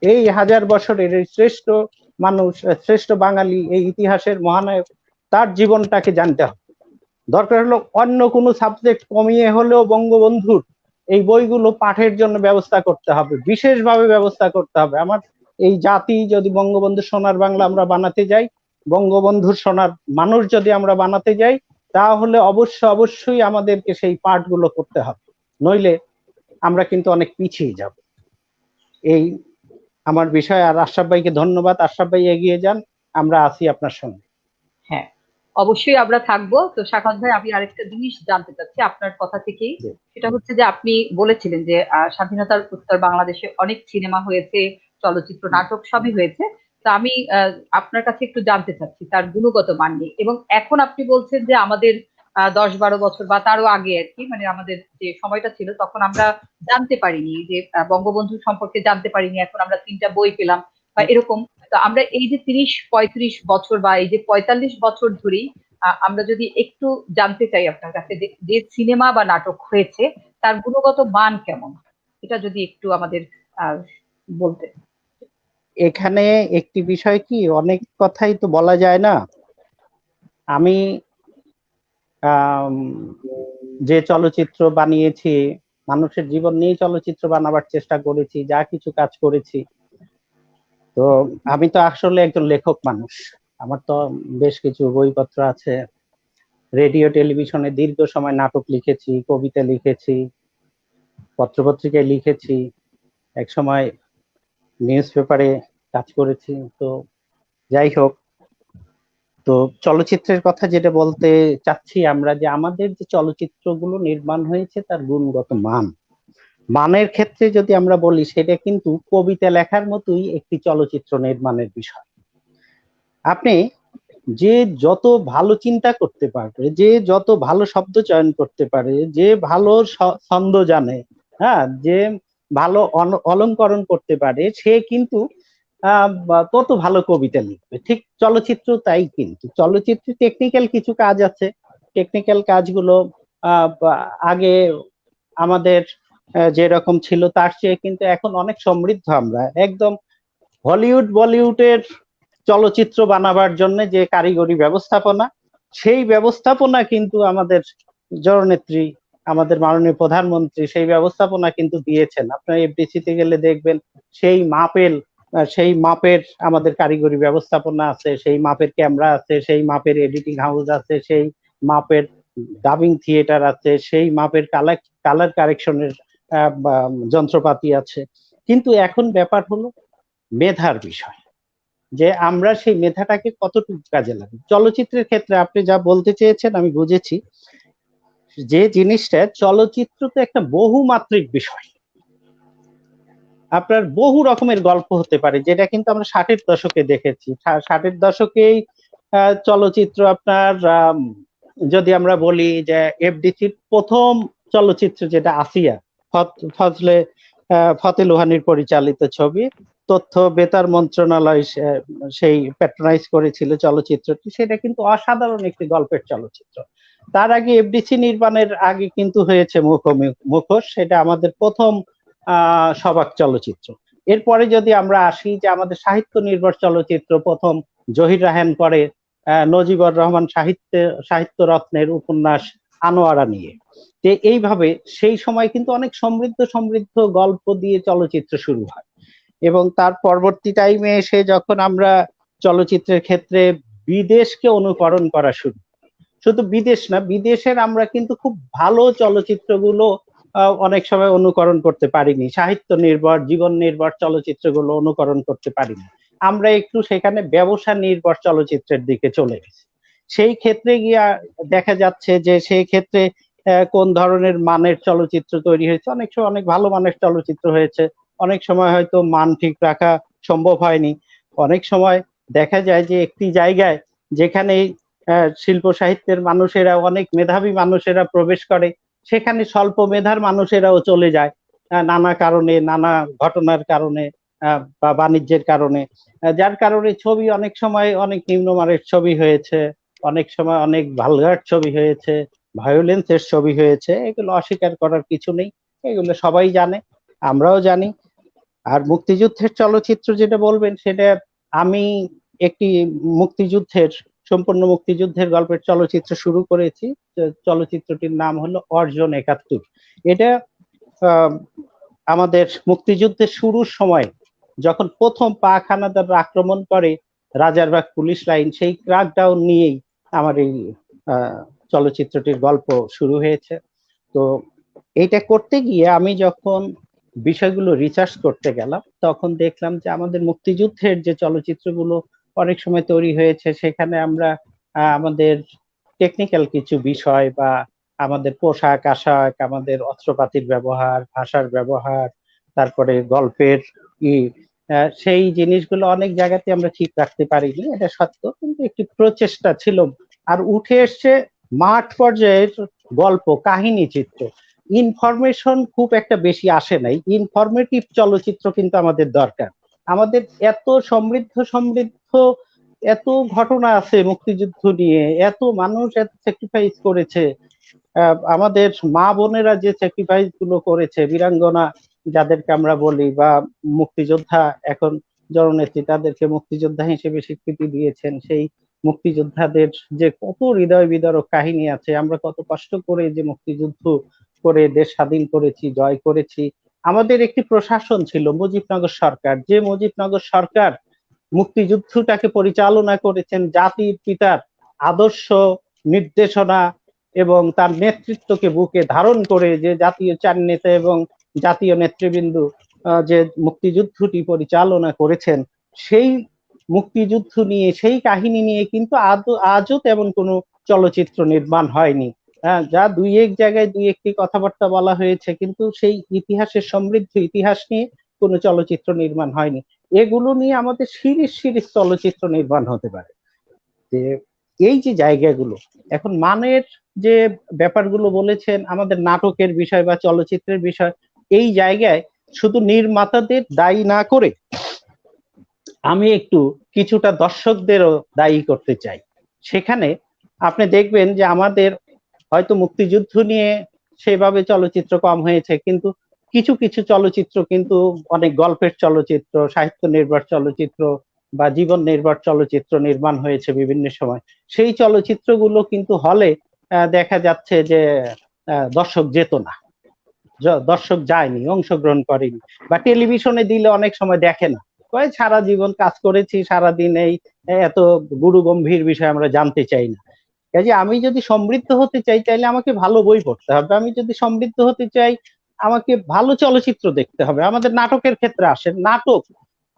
এই হাজার বছরের এই শ্রেষ্ঠ মানুষ, শ্রেষ্ঠ বাঙালি, এই ইতিহাসের মহানায়ক, তার জীবনটাকে জানতে হবে। দরকার হলো অন্য কোনো সাবজেক্ট কমিয়ে হলেও বঙ্গবন্ধুর এই বইগুলো পাঠের জন্য ব্যবস্থা করতে হবে, বিশেষভাবে ব্যবস্থা করতে হবে। আমার এই জাতি যদি বঙ্গবন্ধুর সোনার বাংলা আমরা বানাতে যাই, বঙ্গবন্ধুর সোনার মানুষ যদি আমরা বানাতে যাই, তাহলে অবশ্যই আমাদেরকে সেই পাঠগুলো করতে হবে, নইলে আমরা কিন্তু অনেক পিছিয়ে যাব। এই আমার বিষয়। আর আশরাফ ভাইকে ধন্যবাদ। আশরাফ ভাই এগিয়ে যান, আমরা আছি আপনার সঙ্গে। হ্যাঁ, অবশ্যই আমরা থাকবো। তো সাখাওয়াত ভাই, আমি আরেকটা জিনিস জানতে চাচ্ছি আপনার কথা থেকেই। সেটা হচ্ছে যে আপনি বলেছিলেন যে স্বাধীনতার উত্তর বাংলাদেশে অনেক সিনেমা হয়েছে, চলচ্চিত্র, নাটক সবই হয়েছে। তো আমি আপনার কাছে একটু জানতে চাচ্ছি তার গুণগত মান নিয়ে। এবং এখন আপনি বলছেন যে আমাদের 10-12 বছর বা তারও আগে আর কি, মানে আমাদের যে সময়টা ছিল তখন আমরা জানতে পারিনি যে বঙ্গবন্ধু সম্পর্কে জানতে পারিনি। এখন আমরা 3টা বই পেলাম বা এরকম। তো আমরা এই যে 30-35 বছর বা এই যে 45 বছর ধরেই আমরা যদি একটু জানতে চাই আপনার কাছে যে সিনেমা বা নাটক হয়েছে তার গুণগত মান কেমন, এটা যদি একটু আমাদের বলতে। এখানে একটি বিষয় কি, অনেক কথাই তো বলা যায় না। আমি যে চলচ্চিত্র বানিয়েছি, মানুষের জীবন নিয়ে চলচ্চিত্র বানাবার চেষ্টা করেছি, যা কিছু কাজ করেছি, তো আমি তো আসলে একজন লেখক মানুষ। আমার তো বেশ কিছু বইপত্র আছে, রেডিও টেলিভিশনে দীর্ঘ সময় নাটক লিখেছি, কবিতা লিখেছি, পত্রপত্রিকায় লিখেছি, এক সময় নিউজ পেপারে কাজ করেছি। তো যাই হোক, তো চলচ্চিত্রের কথা যেটা বলতে চাচ্ছি আমরা, যে আমাদের যে চলচ্চিত্রগুলো নির্মাণ হয়েছে তার গুণগত মানের ক্ষেত্রে যদি আমরা বলি, সেটা কিন্তু কবিতা লেখার মতোই একটি চলচ্চিত্র নির্মাণের বিষয়। আপনি যে যত ভালো চিন্তা করতে পারবে, যে যত ভালো শব্দ চয়ন করতে পারে, যে ভালো ছন্দ জানে, হ্যাঁ, যে ভালো অলংকরণ করতে পারে, সে কিন্তু তত ভালো কবিতা লিখবে। ঠিক চলচ্চিত্র তাই। কিন্তু চলচ্চিত্রে টেকনিক্যাল কিছু কাজ আছে, টেকনিক্যাল কাজগুলো আগে আমাদের যেরকম ছিল তার চেয়ে কিন্তু এখন অনেক সমৃদ্ধ। আমরা একদম হলিউড বলিউডের চলচ্চিত্র বানাবার জন্য যে কারিগরি ব্যবস্থাপনা, সেই ব্যবস্থাপনা কিন্তু আমাদের জননেত্রী, আমাদের মাননীয় প্রধানমন্ত্রী সেই ব্যবস্থাপনা কিন্তু দিয়েছেন। আপনার এফডিসিতে গেলে দেখবেন সেই মাপের আমাদের কারিগরি ব্যবস্থাপনা আছে, সেই মাপের ক্যামেরা আছে, সেই মাপের এডিটিং হাউস আছে, সেই মাপের ডাবিং থিয়েটার আছে, সেই মাপের কালার কারেকশনের যন্ত্রপাতি আছে। কিন্তু এখন ব্যাপার হলো মেধার বিষয়, যে আমরা সেই মেধাটাকে কতটুকু কাজে লাগাই। চলচ্চিত্রের ক্ষেত্রে আপনি যা বলতে চেয়েছেন আমি বুঝেছি, যে জিনিসটা চলচ্চিত্র তো একটা বহুমাত্রিক বিষয়। আপনার বহু রকমের গল্প হতে পারে, যেটা কিন্তু আমরা 60-এর দশকে দেখেছি। 60-এর দশকেই চলচ্চিত্র আপনার যদি আমরা বলি যে এফডিসির প্রথম চলচ্চিত্র যেটা আসিয়া, ফতে লোহানীর পরিচালিত ছবি, তথ্য বেতার মন্ত্রণালয় সেই প্যাট্রোনাইজ করেছিল চলচ্চিত্রটি, সেটা কিন্তু অসাধারণ একটি গল্পের চলচ্চিত্র। তার আগে এফডিসি নির্মাণের আগে কিন্তু হয়েছে মুখোশ, সেটা আমাদের প্রথম সবাক চলচ্চিত্র। এরপরে যদি আমরা আসি যে আমাদের সাহিত্য নির্ভর চলচ্চিত্র, প্রথম জহির রায়হান করে নজিবুর রহমান সাহিত্য রত্নের উপন্যাস আনোয়ারা নিয়ে। যে এইভাবে সেই সময় কিন্তু অনেক সমৃদ্ধ সমৃদ্ধ গল্প দিয়ে চলচ্চিত্র শুরু হয়, এবং তার পরবর্তী টাইমে এসে যখন আমরা চলচ্চিত্রের ক্ষেত্রে বিদেশকে অনুকরণ করা শুরু, শুধু বিদেশ না, বিদেশের আমরা কিন্তু খুব ভালো চলচ্চিত্রগুলো অনেক সময় অনুকরণ করতে পারিনি, সাহিত্য নির্ভর জীবন নির্ভর চলচ্চিত্রগুলো অনুকরণ করতে পারিনি, আমরা একটু সেখানে ব্যবসা নির্ভর চলচ্চিত্রের দিকে চলে গেছি। সেই ক্ষেত্রে গিয়া দেখা যাচ্ছে যে সেই ক্ষেত্রে কোন ধরনের মানের চলচ্চিত্র তৈরি হয়েছে, অনেক সময় অনেক ভালো মানের চলচ্চিত্র হয়েছে, অনেক সময় হয়তো মান ঠিক রাখা সম্ভব হয়নি। অনেক সময় দেখা যায় যে একটি জায়গায় যেখানে শিল্প সাহিত্যের মানুষেরা, অনেক মেধাবী মানুষেরা প্রবেশ করে, সেখানে স্বল্প মেধার মানুষেরাও চলে যায় নানা কারণে, নানা ঘটনার কারণে বা বাণিজ্যের কারণে, যার কারণে ছবি অনেক সময় অনেক নিম্নমানের ছবি হয়েছে, অনেক সময় অনেক ভালগার ছবি হয়েছে, ভায়োলেন্সের ছবি হয়েছে। এগুলো অস্বীকার করার কিছু নেই, এগুলো সবাই জানে, আমরাও জানি। আর মুক্তিযুদ্ধের চলচ্চিত্র যেটা বলবেন, সেটা আমি একটি মুক্তিযুদ্ধের, সম্পূর্ণ মুক্তিযুদ্ধের গল্পের চলচ্চিত্র শুরু করেছি। চলচ্চিত্রটির নাম হলো অর্জন ৭১। এটা আমাদের মুক্তিযুদ্ধের শুরুর সময় যখন প্রথম পাক হানাদাররা আক্রমণ করে রাজারবাগ পুলিশ লাইন, সেই ক্র্যাকডাউন নিয়েই আমার এই চলচ্চিত্রটির গল্প শুরু হয়েছে। তো এইটা করতে গিয়ে আমি যখন বিষয়গুলো রিসার্চ করতে গেলাম, তখন দেখলাম যে আমাদের মুক্তিযুদ্ধের যে চলচ্চিত্রগুলো অনেক সময় তৈরি হয়েছে, সেখানে আমরা আমাদের টেকনিক্যাল কিছু বিষয় বা আমাদের পোশাক আশাক, আমাদের অস্ত্রপাতির ব্যবহার, ভাষার ব্যবহার, তারপরে গল্পের সেই জিনিসগুলো অনেক জায়গাতে আমরা ঠিক রাখতে পারিনি, এটা সত্য, কিন্তু একটি প্রচেষ্টা ছিল। আর উঠে এসছে মাঠ পর্যায়ের গল্প, কাহিনী চিত্র, ইনফরমেশন খুব একটা বেশি আসে নাই। ইনফরমেটিভ চলচ্চিত্র কিন্তু আমাদের দরকার। আমাদের এত সমৃদ্ধ সমৃদ্ধ এত ঘটনা আছে মুক্তিযুদ্ধ নিয়ে, এত মানুষ এত স্যাক্রিফাইস করেছে, আমাদের মা বোনেরা যে স্যাক্রিফাইস গুলো করেছে, বীরাঙ্গনা যাদেরকে আমরা বলি, বা মুক্তিযোদ্ধা এখন জননেত্রী তাদেরকে মুক্তিযোদ্ধা হিসেবে স্বীকৃতি দিয়েছেন, সেই মুক্তিযোদ্ধাদের যে কত হৃদয় বিদারক কাহিনী আছে, আমরা কত কষ্ট করে যে মুক্তিযুদ্ধ করে দেশ স্বাধীন করেছি, জয় করেছি। আমাদের একটি প্রশাসন ছিল মুজিবনগর সরকার, যে মুজিবনগর সরকার মুক্তিযুদ্ধটাকে পরিচালনা করেছেন জাতির পিতার আদর্শ, নির্দেশনা এবং তার নেতৃত্বকে বুকে ধারণ করে, যে জাতীয় চার নেতা এবং জাতীয় নেতৃবৃন্দ যে মুক্তিযুদ্ধটি পরিচালনা করেছেন, সেই মুক্তিযুদ্ধ নিয়ে, সেই কাহিনী নিয়ে কিন্তু আজও তেমন কোনো চলচ্চিত্র নির্মাণ হয়নি। যা দুই এক জায়গায় দুই একটি কথাবার্তা বলা হয়েছে, কিন্তু সেই ইতিহাসের সমৃদ্ধ ইতিহাস নিয়ে কোনো চলচ্চিত্র নির্মাণ হয়নি। এগুলো নিয়ে আমাদের সিরিজ সিরিজ চলচ্চিত্র নির্মাণ হতে পারে। যে এই যে জায়গাগুলো, এখন মানের যে ব্যাপারগুলো বলেছেন, আমাদের নাটকের বিষয় বা চলচ্চিত্রের বিষয়, এই জায়গায় শুধু নির্মাতাদের দায়ী না করে আমি একটু কিছুটা দর্শকদেরও দায়ী করতে চাই। সেখানে আপনি দেখবেন যে আমাদের হয়তো মুক্তিযুদ্ধ নিয়ে সেভাবে চলচ্চিত্র কম হয়েছে, কিন্তু কিছু কিছু চলচ্চিত্র কিন্তু অনেক গল্পের চলচ্চিত্র, সাহিত্য নির্ভর চলচ্চিত্র বা জীবন নির্ভর চলচ্চিত্র নির্মাণ হয়েছে বিভিন্ন সময়। সেই চলচ্চিত্রগুলো কিন্তু হলে দেখা যাচ্ছে যে দর্শক যেত না, দর্শক যায়নি, অংশগ্রহণ করেনি, বা টেলিভিশনে দিলে অনেক সময় দেখে না, কয় সারা জীবন কাজ করেছি, সারাদিন এই এত গুরু গম্ভীর বিষয় আমরা জানতে চাই না। কাজে আমি যদি সমৃদ্ধ হতে চাই, তাহলে আমাকে ভালো বই পড়তে হবে। আমি যদি সমৃদ্ধ হতে চাই, আমাকে ভালো চলচ্চিত্র দেখতে হবে। আমাদের নাটকের ক্ষেত্রে আসেন, নাটক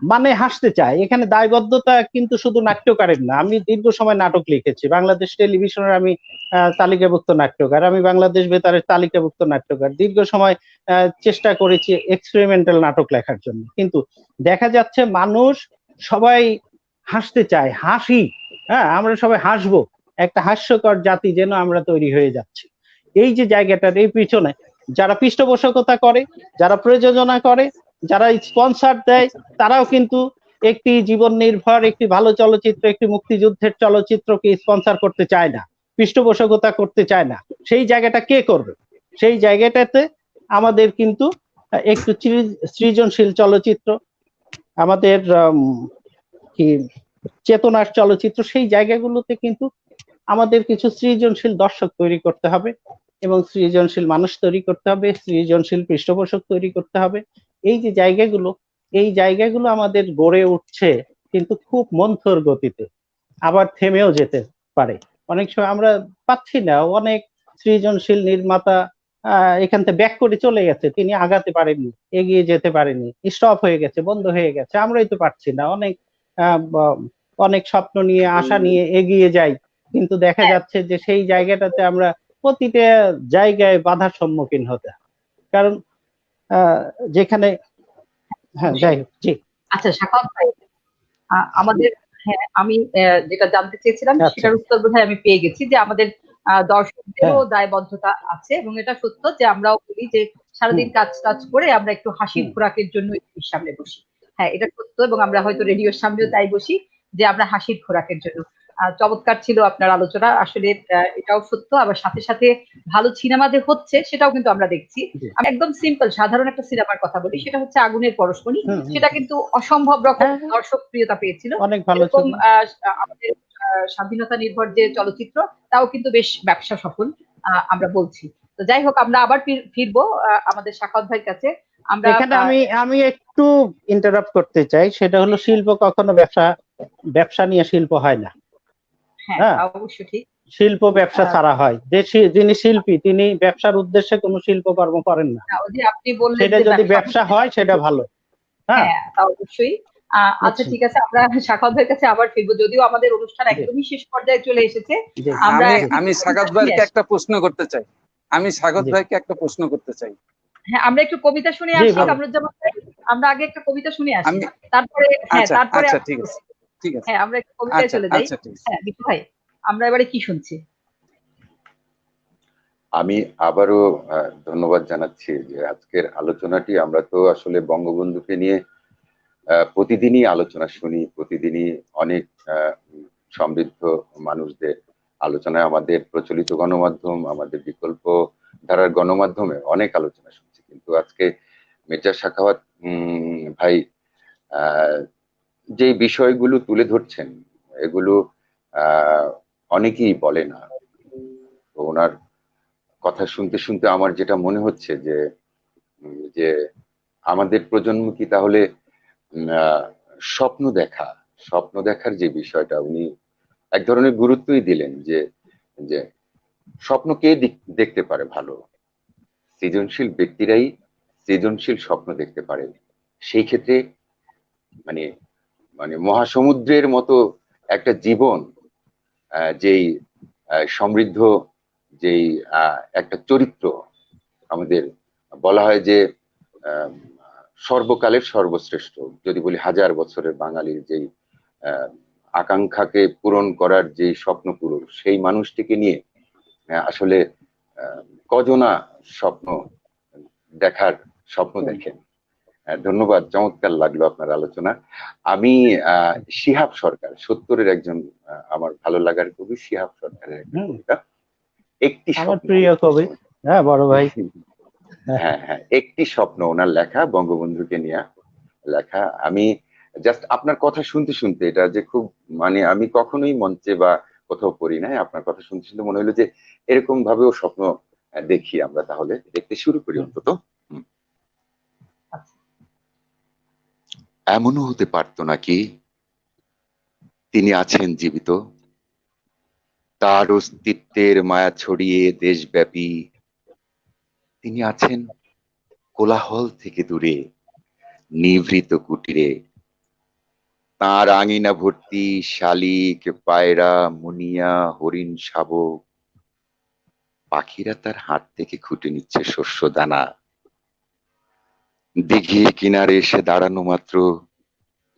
মানে হাসতে চায়, এখানে দায়বদ্ধতা কিন্তু শুধু নাট্যকারের না। আমি দীর্ঘ সময় নাটক লিখেছি, বাংলাদেশ টেলিভিশনের আমি তালিকাভুক্ত নাট্যকার, আমি বাংলাদেশ বেতারের তালিকাভুক্ত নাট্যকার, দীর্ঘ সময় চেষ্টা করেছি এক্সপেরিমেন্টাল নাটক লেখার জন্য। কিন্তু দেখা যাচ্ছে মানুষ সবাই হাসতে চায়, হাসি, হ্যাঁ আমরা সবাই হাসবো, একটা হাস্যকর জাতি যেন আমরা তৈরি হয়ে যাচ্ছি। এই যে জায়গাটার এই পিছনে যারা পৃষ্ঠপোষকতা করে, যারা প্রযোজনা করে, যারা স্পন্সর দেয়, তারাও কিন্তু একটি জীবন নির্ভর, একটি ভালো চলচ্চিত্র, একটি মুক্তিযুদ্ধের চলচ্চিত্রকে স্পন্সর করতে চায় না, পৃষ্ঠপোষকতা করতে চায় না। সেই জায়গাটা কে করবে? সেই জায়গাটাতে আমাদের কিন্তু একটু সৃজনশীল চলচ্চিত্র, আমাদের কি চেতনার চলচ্চিত্র, সেই জায়গাগুলোতে কিন্তু আমাদের কিছু সৃজনশীল দর্শক তৈরি করতে হবে এবং সৃজনশীল মানুষ তৈরি করতে হবে, সৃজনশীল পৃষ্ঠপোষক তৈরি করতে হবে। এই যে জায়গাগুলো, এই জায়গাগুলো আমাদের গড়ে উঠছে, কিন্তু খুব মন্থর গতিতে, আবার থেমেও যেতে পারে। অনেক সময় আমরা পাচ্ছি না, অনেক সৃজনশীল নির্মাতা এখান থেকে ব্যাক করে চলে গেছে, তিনি আগাতে পারেননি, এগিয়ে যেতে পারেননি, স্টপ হয়ে গেছে, বন্ধ হয়ে গেছে, আমরাই তো পারছি না। অনেক অনেক স্বপ্ন নিয়ে, আশা নিয়ে এগিয়ে যাই, কিন্তু দেখা যাচ্ছে যে সেই জায়গাটাতে আমরা প্রতিটা জায়গায় বাধার সম্মুখীন হতে হয়। কারণ আহ, যেখানে, হ্যাঁ যাই হোক, জি। আচ্ছা সাখাওয়াত ভাই, আমাদের, হ্যাঁ আমি যেটা জানতে চেয়েছিলাম আচ্ছা। সেটার উত্তর বোধহয় আমি পেয়ে গেছি, যে আমাদের দর্শকদেরও হ্যাঁ। দায়বদ্ধতা আছে, এবং এটা সত্য যে আমরাও বলি যে সারাদিন কাজ টাজ করে আমরা একটু হাসির খোরাকের জন্য টিভির সামনে বসি। হ্যাঁ এটা সত্য, এবং আমরা হয়তো রেডিওর সামনেও তাই বসি, যে আমরা হাসির খোরাকের জন্য। চমৎকার ছিল আপনার আলোচনা আসলে, এটাও সত্য, আবার সাথে সাথে ভালো সিনেমা যে হচ্ছে সেটাও কিন্তু আমরা দেখছি। আমি একদম সিম্পল সাধারণ একটা সিনেমার কথা বলি, সেটা হচ্ছে আগুনের পরশমণি। সেটা কিন্তু অসম্ভব রকম দর্শক প্রিয়তা পেয়েছিল। অনেক ভালো এরকম ছবি। আমাদের স্বাধীনতা নির্ভর যে চলচ্চিত্র, তাও কিন্তু বেশ ব্যবসা সফল আমরা বলছি। তো যাই হোক, আমরা আবার ফিরবো আমাদের সাখাওয়াত ভাইয়ের কাছে। আমরা এখানে আমি একটু ইন্টারাপ্ট করতে চাই, সেটা হলো শিল্প কখনো ব্যবসা নিয়ে শিল্প হয় না। হ্যাঁ হ্যাঁ, অবশ্যই ঠিক। শিল্প ব্যবসা ছাড়া হয়। যিনি শিল্পী, তিনি ব্যবসার উদ্দেশ্যে কোনো শিল্পকর্ম করেন না। ওই যে আপনি বললেন সেটা যে যদি ব্যবসা হয় সেটা ভালো। হ্যাঁ, হ্যাঁ তা অবশ্যই। আচ্ছা ঠিক আছে, আমরা সাখাওয়াত ভাইয়ের কাছে আবার ফিরবো, যদিও আমাদের অনুষ্ঠান একদমই শেষ পর্যায়ে চলে এসেছে। আমরা আমি সাখাওয়াত ভাইকে একটা প্রশ্ন করতে চাই। আমি সাখাওয়াত ভাইকে একটা প্রশ্ন করতে চাই। হ্যাঁ আমরা একটু কবিতা শুনে আসি কামরুজ্জামান ভাই, আমরা আগে একটা কবিতা শুনে আসি, তারপরে তারপরে আচ্ছা ঠিক আছে, ঠিক আছে। হ্যাঁ আমরা একটু কবিতায় চলে যাই। হ্যাঁ বিট্টু ভাই, আমরা এবারে কি শুনছি? আমি আবারও ধন্যবাদ জানাচ্ছি যে আজকের আলোচনাটি, আমরা তো আসলে বঙ্গবন্ধুকে নিয়ে প্রতিদিনই আলোচনা শুনি, প্রতিদিনই অনেক সমৃদ্ধ মানুষদের আলোচনায়, আমাদের প্রচলিত গণমাধ্যম, আমাদের বিকল্প ধারার গণমাধ্যমে অনেক আলোচনা শুনছি, কিন্তু আজকে মির্জা সাখাওয়াত ভাই যে বিষয়গুলো তুলে ধরছেন, এগুলো অনেকেই বলে না। তো ওনার কথা শুনতে শুনতে আমার যেটা মনে হচ্ছে যে যে আমাদের প্রজন্ম কি তাহলে স্বপ্ন দেখার যে বিষয়টা উনি এক ধরনের গুরুত্বই দিলেন, যে যে স্বপ্ন কে দেখতে পারে? ভালো সৃজনশীল ব্যক্তিরাই সৃজনশীল স্বপ্ন দেখতে পারে। সেই ক্ষেত্রে মানে মানে মহাসমুদ্রের মতো একটা জীবন, যেই সমৃদ্ধ, যেই একটা চরিত্র, আমাদের বলা হয় যে সর্বকালের সর্বশ্রেষ্ঠ, যদি বলি হাজার বছরের বাঙালির যেই আকাঙ্ক্ষাকে পূরণ করার যে স্বপ্ন পুরুষ, সেই মানুষটিকে নিয়ে আসলে কজনা স্বপ্ন দেখার স্বপ্ন দেখেন। ধন্যবাদ, চমৎকার লাগলো আপনার আলোচনা। আমি শিহাব সরকার, 70-এর একজন আমার ভালো লাগার কবি, শিহাব সরকারের একটা কবিতা, একটি আমার প্রিয় কবি। হ্যাঁ বড় ভাই। হ্যাঁ হ্যাঁ, একটি স্বপ্ন, ওনার লেখা, বঙ্গবন্ধুকে নিয়ে লেখা। আমি জাস্ট আপনার কথা শুনতে শুনতে, এটা যে খুব মানে আমি কখনোই মঞ্চে বা কোথাও পড়ি নাই, আপনার কথা শুনতে শুনতে মনে হলো যে এরকম ভাবেও স্বপ্ন দেখি আমরা, তাহলে দেখতে শুরু করি অন্তত। এমনও হতে পারতো নাকি তিনি আছেন জীবিত, তার অস্তিত্বের মায়া ছড়িয়ে দেশব্যাপী, তিনি আছেন কোলাহল থেকে দূরে, নিভৃত কুটিরে, তার আঙিনা ভর্তি শালিক, পায়রা, মুনিয়া, হরিণ, শাবক, পাখিরা তার হাত থেকে খুঁটে নিচ্ছে শস্য দানা। দিঘির কিনারে এসে দাঁড়ানো মাত্র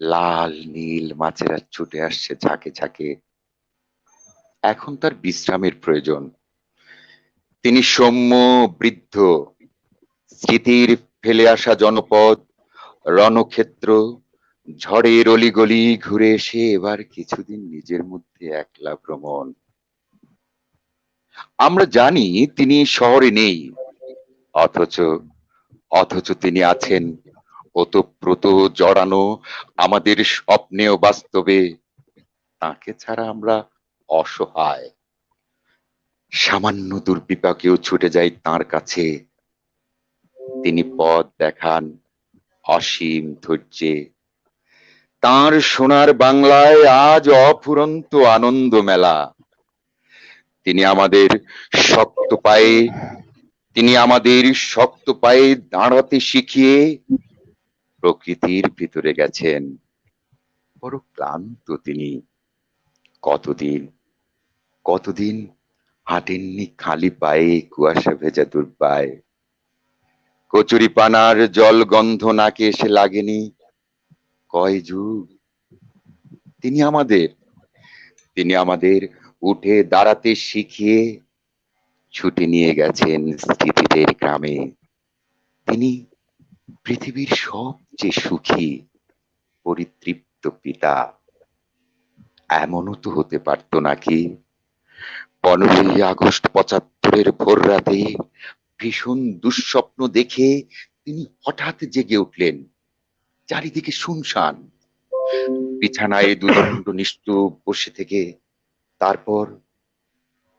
লাল নীল মাছেরা ছুটে আসছে ঝাঁকে ঝাঁকে। এখন তার বিশ্রামের প্রয়োজন। তিনি সৌম্য বৃদ্ধ, স্মৃতির ফেলে আসা জনপদ, রণক্ষেত্র, ঝড়ের অলিগলি ঘুরে এসে এবার কিছুদিন নিজের মধ্যে একলা ভ্রমণ। আমরা জানি তিনি শহরে নেই, অথচ অথচ তিনি আছেন ওতপ্রোত জড়ানো আমাদের স্বপ্নে ও বাস্তবে, তাকে ছাড়া আমরা অসহায়। সামান্য দুর্বিপাকেও ছুটে যাই তার কাছে, তিনি পথ দেখান অসীম ধৈর্যে। তার সোনার বাংলায় আজ অফুরন্ত আনন্দ মেলা। তিনি আমাদের শক্ত পায়ে তিনি আমাদের শক্ত পায়ে দাঁড়াতে শিখিয়ে প্রকৃতির ভিতরে গেছেন। বড় ক্লান্ত তিনি। কতদিন কতদিন হাঁটেননি খালি পায়ে কুয়াশা ভেজা দুর্বায়। কচুরি পানার জল গন্ধ নাকে এসে লাগেনি কয় যুগ। তিনি আমাদের উঠে দাঁড়াতে শিখিয়ে ছুটে নিয়ে গেছেন স্মৃতিদের গ্রামে। তিনি পৃথিবীর সবচেয়ে সুখী পরিতৃপ্ত পিতা। এমনও তো হতে পারতো নাকি 15ই আগস্ট 75-এর ভোর রাতে ভীষণ দুঃস্বপ্ন দেখে তিনি হঠাৎ জেগে উঠলেন। চারিদিকে শুনশান, বিছানায় দুদণ্ড নিস্তব্ধ বসে থেকে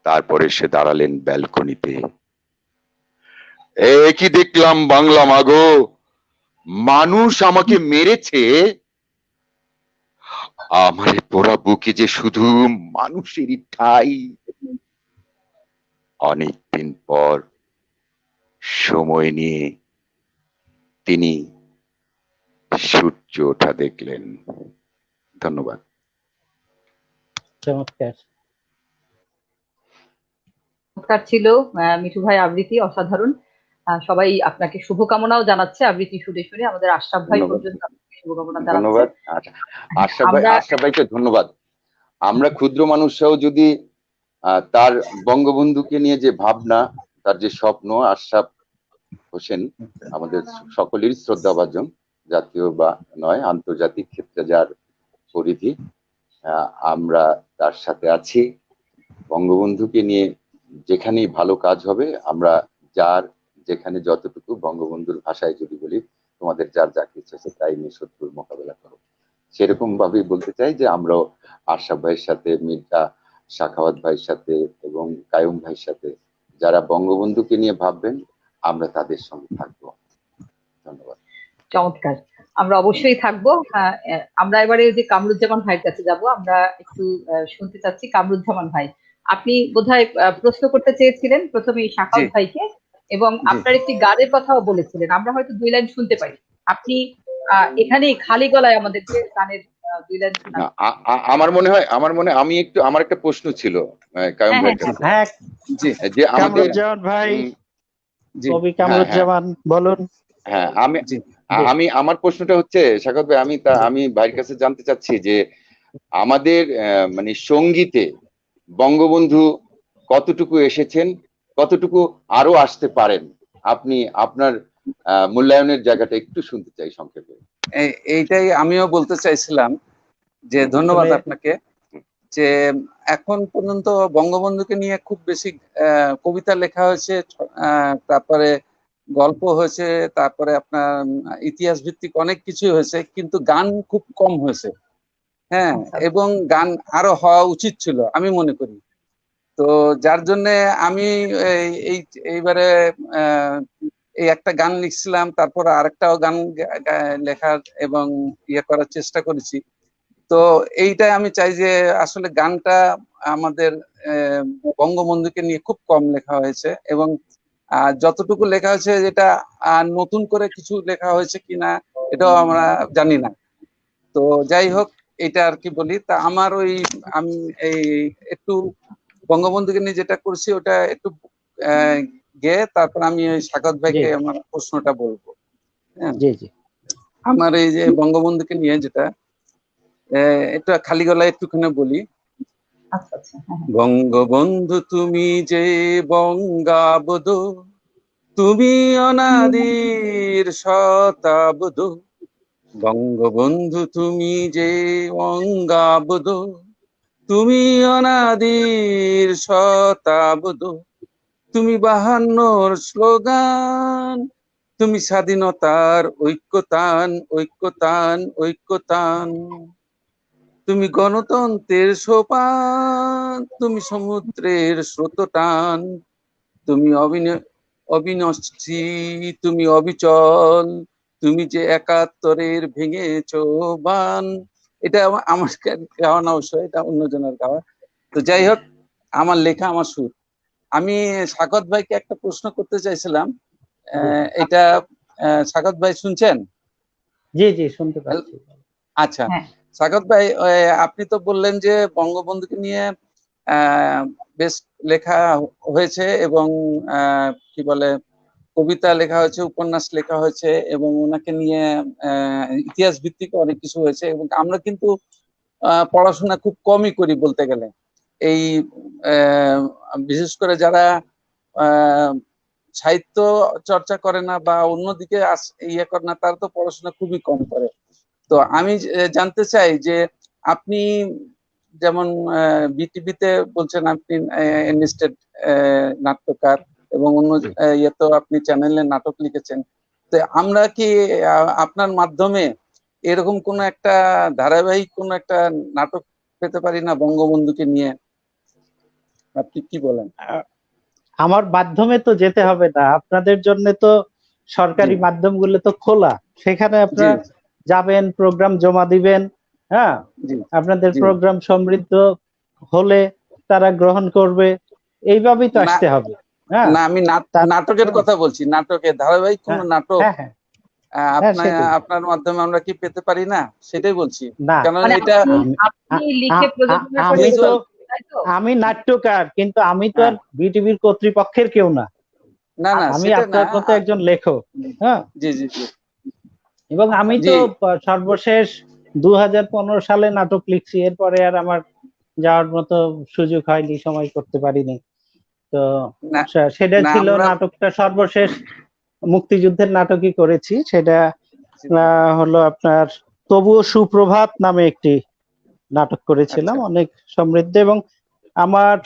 তারপর এসে দাঁড়ালেন ব্যালকনিতে। কি দেখলাম বাংলা মাগো, মানুষ আমাকে মেরেছে, আমারে পোড়া বুকে যে শুধু মানুষেরই ঠাই। অনেকদিন পর সময় নিয়ে তিনি সূর্য ওঠা দেখলেন। ধন্যবাদ। চমৎকার। চমৎকার ছিল মিঠু ভাই, আবৃত্তি অসাধারণ। সবাই আপনাকে শুভকামনাও জানাচ্ছে আবৃত্তি শুনে শুনে। আমাদের আশরাফ ভাই ধন্যবাদ। পর্যন্ত আপনাকে শুভকামনা জানাচ্ছে। ধন্যবাদ। আশরাফ ভাইকে ধন্যবাদ। আমরা ক্ষুদ্র মানুষরাও যদি তার বঙ্গবন্ধুকে নিয়ে যে ভাবনা, তার যে স্বপ্ন, আশরাফ হোসেন আমাদের সকলেরই শ্রদ্ধাভাজন, জাতীয় বা নয় আন্তর্জাতিক ক্ষেত্রে যার পরিধি, আমরা তার সাথে আছি। বঙ্গবন্ধুকে নিয়ে যেখানেই ভালো কাজ হবে, আমরা যার যেখানে যতটুকু, বঙ্গবন্ধুর ভাষায় যদি বলি, তোমাদের যার যা কিছু আছে তাই নিয়ে শত্রুর মোকাবেলা করো, সেরকম ভাবেই বলতে চাই যে আমরাও আশরাফ ভাইয়ের সাথে, মির্জা সাখাওয়াত ভাইয়ের সাথে এবং কায়ুম ভাইয়ের সাথে যারা বঙ্গবন্ধুকে নিয়ে ভাববেন, আমরা তাদের সঙ্গে থাকবো। ধন্যবাদ। চমৎকার, আমরা অবশ্যই থাকবো। আমরা এবারে যে কামরুজ্জামান ভাইয়ের কাছে যাব, আমরা একটু শুনতে চাচ্ছি। কামরুজ্জামান ভাই, আপনি বোধহয় প্রশ্ন করতে চেয়েছিলেন প্রথমে সাখাওয়াত ভাইকে, এবং আপনার একটি গানের কথাও বলেছিলেন। আমরা হয়তো 2 লাইন শুনতে পারি। আপনি এখানেই খালি গলায় আমাদেরকে গানের 2 লাইন শোনান। আমার মনে হয় আমার একটা প্রশ্ন ছিল কায়ুম ভাইয়ের কাছে। হ্যাঁ, যে আমাদের কামরুজ্জামান ভাই, কবি কামরুজ্জামান বলুন। হ্যাঁ, আমার প্রশ্নটা হচ্ছে সাখাওয়াত ভাই, আমি ভাইয়ের কাছে জানতে চাচ্ছি যে আমাদের মানে সঙ্গীতে বঙ্গবন্ধু কতটুকু এসেছেন, কতটুকু আরো আসতে পারেন, আপনি আপনার মূল্যায়নের জায়গাটা একটু শুনতে চাই সংক্ষেপে। এইটাই আমিও বলতে চাইছিলাম, যে ধন্যবাদ আপনাকে। যে এখন পর্যন্ত বঙ্গবন্ধুকে নিয়ে খুব বেশি কবিতা লেখা হয়েছে, তারপরে গল্প হয়েছে, তারপরে আপনার ইতিহাস ভিত্তিক অনেক কিছু হয়েছে, কিন্তু গান খুব কম হয়েছে। হ্যাঁ, এবং গান আরো হওয়া উচিত ছিল আমি মনে করি। তো যার জন্য আমি এইবারে এই একটা গান লিখছিলাম, তারপর আরেকটাও গান লেখার এবং ইয়ে করার চেষ্টা করেছি। তো এইটাই আমি চাই যে আসলে গানটা আমাদের বঙ্গবন্ধুকে নিয়ে খুব কম লেখা হয়েছে, এবং যতটুকু লেখা হয়েছে যেটা নতুন করে কিছু লেখা হয়েছে কিনা এটাও আমরা জানি না। তো যাই হোক, এটা আর কি বলি। তা আমার আমি এই একটু বঙ্গবন্ধুকে নিয়ে যেটা করছি ওটা একটু গেয়ে তারপর আমি ওই সাখাওয়াত ভাইকে আমার প্রশ্নটা বলবো। আমার এই যে বঙ্গবন্ধুকে নিয়ে যেটা, এটা খালি গলায় একটুখানি বলি। বঙ্গবন্ধু তুমি যে বঙ্গাবধূ, তুমি অনাদির শতাবধূ। বঙ্গবন্ধু তুমি যে বঙ্গাবধূ, তুমি অনাদির শতাবধূ। তুমি 52-র স্লোগান, তুমি স্বাধীনতার ঐক্যতান, ঐক্যতান, ঐক্যতান। তুমি গণতন্ত্রের সোপান, তুমি সমুদ্রের স্রোতটান। তুমি অবিনশ্বী, তুমি অবিচল, তুমি যে একাত্তরের ভেঙেছো বান। এটা আমার গাওয়া না, অবশ্য এটা অন্যজনের গাওয়া। তো যাই হোক, আমার লেখা, আমার সুর। আমি সাগত ভাইকে একটা প্রশ্ন করতে চাইছিলাম। এটা সাগত ভাই শুনছেন? জি জি, শুনতে পাচ্ছি। আচ্ছা, হ্যাঁ। সাগত ভাই, আপনি তো বললেন যে বঙ্গবন্ধুকে নিয়ে বেশ লেখা হয়েছে এবং কি বলে, কবিতা লেখা হয়েছে, উপন্যাস লেখা হয়েছে এবং ওনাকে নিয়ে ইতিহাস ভিত্তিক অনেক কিছু হয়েছে। এবং আমরা কিন্তু পড়াশোনা খুব কমই করি বলতে গেলে। এই বিশেষ করে যারা সাহিত্য চর্চা করে না বা অন্যদিকে ইয়ে করে না, তারা তো পড়াশোনা খুবই কম করে। তো আমি জানতে চাই যে আপনি যেমন বিটিভিতে বলছেন আপনি এনলিস্টেড নাট্যকার এবং অন্য ইয়েতেও আপনি চ্যানেলে নাটক লিখেছেন। তো আমরা কি আপনার মাধ্যমে এরকম কোন একটা ধারাবাহিক কোন একটা নাটক পেতে পারি না বঙ্গবন্ধুকে নিয়ে? আপনি কি বলেন? আমার মাধ্যমে তো যেতে হবে না, আপনাদের জন্য তো সরকারি মাধ্যমগুলো তো খোলা, সেখানে আপনারা যাবেন, প্রোগ্রাম জমা দিবেন। হ্যাঁ, আপনাদের প্রোগ্রাম সমৃদ্ধ হলে তারা গ্রহণ করবে, এইভাবেই তো আসতে হবে। হ্যাঁ না, আমি নাটকের কথা বলছি, নাটকের ধারাবাহিক কোন নাটক আপনার মাধ্যমে আমরা কি পেতে পারি না, সেটাই বলছি। না, কারণ এটা আমি নাট্যকার, কিন্তু আমি তো আর বিটিভির কর্তৃপক্ষের কেউ না। না না, আমি আপনার মতো একজন লেখক। হ্যাঁ, জি জি জি। এবং আমি তো সর্বশেষ 2015 সালে নাটক লিখছি, এরপরে আর আমার যাওয়ার মতো সুযোগ হয়নি, সময় করতে পারিনি। তো সেটা ছিল নাটকটা সর্বশেষ মুক্তিযুদ্ধের নাটকই করেছি, সেটা হলো আপনার তবুও সুপ্রভাত নামে একটি নাটক করেছিলাম, অনেক সমৃদ্ধ। এবং আমার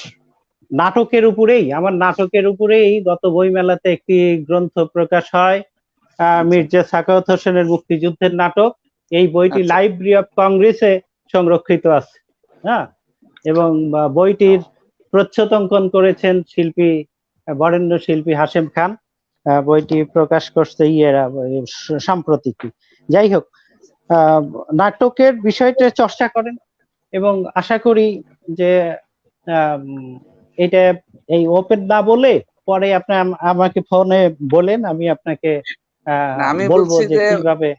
নাটকের উপরেই গত বইমেলাতে একটি গ্রন্থ প্রকাশ হয়, মির্জা সাখাওয়াত হোসেনের মুক্তিযুদ্ধের নাটক। এই বইটি লাইব্রেরি অফ কংগ্রেসে সংরক্ষিত আছে। হ্যাঁ, এবং বইটির প্রচ্ছদ করেছেন শিল্পী, বরেণ্য শিল্পী হাশেম খান। বইটি প্রকাশ করছে সাম্প্রতিক। যাই হোক, নাটকের বিষয়টা চর্চা করেন এবং আশা করি যে এটা এই ওপেন না বলে পরে আপনি আমাকে ফোনে বলেন, আমি আপনাকে বলবো যে কিভাবে।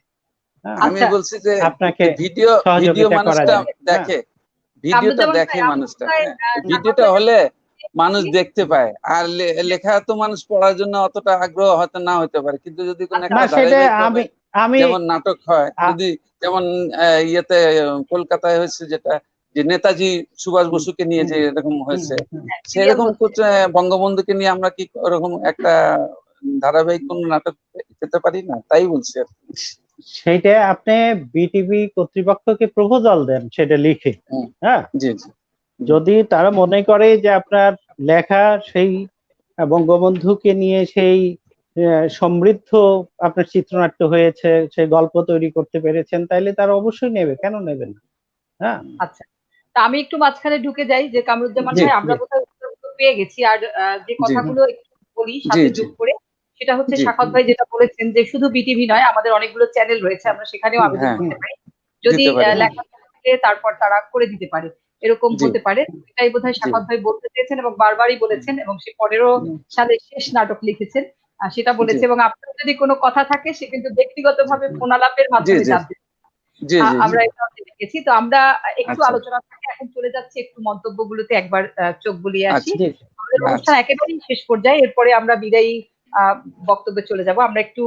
আমি বলছি যে আপনাকে ভিডিও মানুষটা দেখে, ভিডিওটা দেখে মানুষটা, ভিডিওটা হলে মানুষ দেখতে পায়। আর লেখা তো মানুষ পড়ার জন্য অতটা আগ্রহ হয়তো না হতে পারে, কিন্তু যদি কোনো একটা যেমন নাটক হয়, যদি যেমন ইয়েতে কলকাতায় হয়েছে যেটা, যে নেতাজি সুভাষ বসুকে নিয়ে যে এরকম হয়েছে, সেরকম বঙ্গবন্ধুকে নিয়ে আমরা কি ওরকম একটা ধারাবাহিক কোন নাটক পেতে পারি না? তাই বলছি। সেইটা আপনি বিটিভি কর্তৃপক্ষকে প্রপোজাল দেন, সেটা লিখে। হ্যাঁ, যদি তারা মনে করে যে আপনার লেখা সেই বঙ্গবন্ধুকে নিয়ে সেই সমৃদ্ধ আপনার চিত্রনাট্য হয়েছে, সেই গল্প তৈরি করতে পেরেছেন, তাইলে তারা অবশ্যই নেবে, কেন নেবে না? হ্যাঁ, আচ্ছা, তা আমি একটু মাঝখানে ঢুকে যাই যে কামরুজ্জামান ভাই, আমরা বোধহয় উত্তর পেয়ে গেছি। আর যে কথাগুলো একটু বলি সাথে যোগ করে, সেটা হচ্ছে সাখাওয়াত ভাই যেটা বলেছেন যে শুধু বিটিভি নয়, আমাদের অনেকগুলো চ্যানেল রয়েছে, আমরা সেখানেও আবেদন করতে পারি, যদি লেখা থাকে তারপর তারা করে দিতে পারে, এরকম হতে পারে। এটাই বোধহয় সাখাওয়াত ভাই বলতে চেয়েছেন এবং বারবারই বলেছেন, এবং সে 15 সালে শেষ নাটক লিখেছেন সেটা বলেছে। এবং আপনার যদি কোনো কথা থাকে সে কিন্তু ব্যক্তিগতভাবে ফোন আলাপের মাধ্যমে জানতে, আমরা এটা দেখেছি। তো আমরা একটু আলোচনা থেকে এখন চলে যাচ্ছি একটু মন্তব্যগুলোতে, একবার চোখ বুলিয়ে আসি। আমাদের অনুষ্ঠান একেবারেই শেষ পর্যায়ে, এরপরে আমরা বিদায়ী বক্তব্যে চলে যাব। আমরা একটু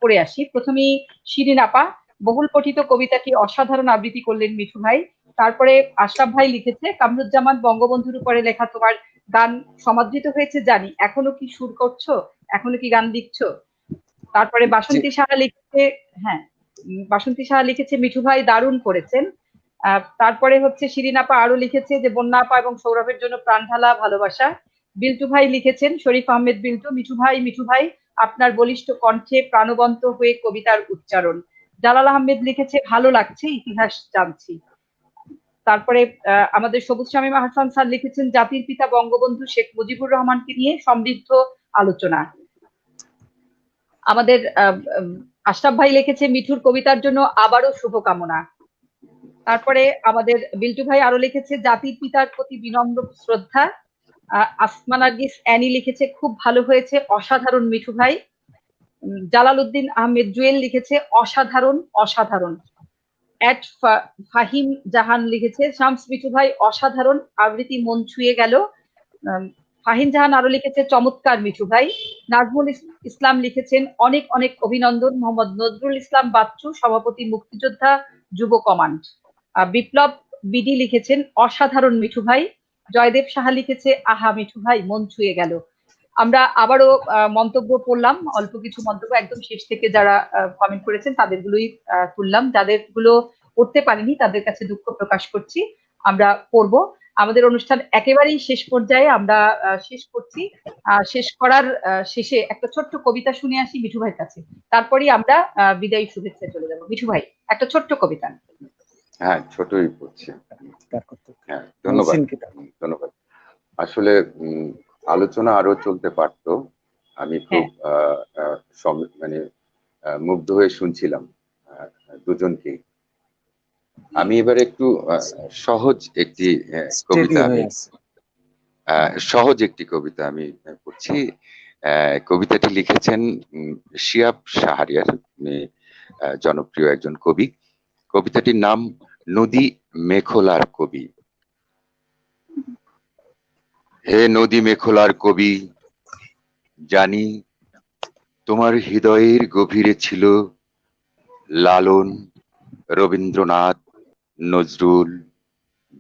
পড়ে আসি। প্রথমেই শিরিন আপা, বহুল পঠিত কবিতাটি অসাধারণ আবৃত্তি করলেন মিঠু ভাই। তারপরে আশরাফ ভাই লিখেছে, কামরুজ্জামান, বঙ্গবন্ধুর উপরে লেখা তোমার গান সমাদৃত হয়েছে জানি, এখনো কি সুর করছো, এখনো কি গান লিখছো? তারপরে বাসন্তী সাহা লিখেছে, হ্যাঁ বাসন্তী সাহা লিখেছে, মিঠু ভাই দারুণ করেছেন। তারপরে হচ্ছে শিরিন আপা আরো লিখেছে যে বন্যা আপা এবং সৌরভের জন্য প্রাণ ঢালা ভালোবাসা। বিল্টু ভাই লিখেছেন, শরীফ আহমেদ বিল্টু, মিঠু ভাই আপনার বলিষ্ঠ কণ্ঠে প্রাণবন্ত হয়ে কবিতার উচ্চারণ। জালাল আহমেদ লিখেছে ভালো লাগছে ইতিহাস জানছি। তারপরে আমাদের সবুজ শামীম আহসান স্যার লিখেছেন জাতির পিতা বঙ্গবন্ধু শেখ মুজিবুর রহমানকে নিয়ে সমৃদ্ধ আলোচনা। আমাদের আশরাফ ভাই লিখেছে মিঠুর কবিতার জন্য আবারও শুভকামনা। তারপরে আমাদের বিল্টু ভাই আরো লিখেছে জাতির পিতার প্রতি বিনম্র শ্রদ্ধা। আসমা নার্গিস অ্যানি লিখেছে খুব ভালো হয়েছে, অসাধারণ মিঠু ভাই। জালাল উদ্দিন আহমেদ জুয়েল লিখেছে অসাধারণ অসাধারণ। ফাহিম জাহান লিখেছে শামস মিঠু ভাই অসাধারণ, আবৃত্তি মন ছুঁয়ে গেল। ফাহিম জাহান আরো লিখেছে চমৎকার মিঠু ভাই। নাজমুল ইসলাম লিখেছেন অনেক অনেক অভিনন্দন। মোহাম্মদ নজরুল ইসলাম বাচ্চু, সভাপতি মুক্তিযোদ্ধা যুব কমান্ড। বিপ্লব বিডি লিখেছেন অসাধারণ মিঠু ভাই। জয়দেব সাহা লিখেছে আহা মিঠু ভাই মন ছুঁয়ে গেল। আমরা আবারও মন্তব্য পড়লাম, অল্প কিছু মন্তব্য একদম শেষ থেকে যারা কমেন্ট করেছেন তাদেরগুলোই তুললাম। যাদেরগুলো পড়তে পারিনি তাদের কাছে দুঃখ প্রকাশ করছি। আমরা পড়বো। আমাদের অনুষ্ঠান একেবারেই শেষ পর্যায়ে, আমরা শেষ করছি। শেষ করার শেষে একটা ছোট্ট কবিতা শুনে আসি মিঠু ভাইয়ের কাছে, তারপরেই আমরা বিদায়ী শুভেচ্ছা চলে যাবো। মিঠু ভাই একটা ছোট্ট কবিতা। হ্যাঁ, ছোটই পড়ছে। হ্যাঁ, ধন্যবাদ ধন্যবাদ। আসলে আলোচনা আরো চলতে পারতো। আমি খুব মানে মুগ্ধ হয়ে শুনছিলাম দুজনকে। আমি এবারে একটু সহজ একটি কবিতা আমি পড়ছি। কবিতাটি লিখেছেন শিয়াব শাহরিয়ার, জনপ্রিয় একজন কবি। কবিতাটির নাম নদী মেখলার কবি। হে নদী মেখলার কবি, জানি তোমার হৃদয়ের গভীরে ছিল লালন, রবীন্দ্রনাথ, নজরুল,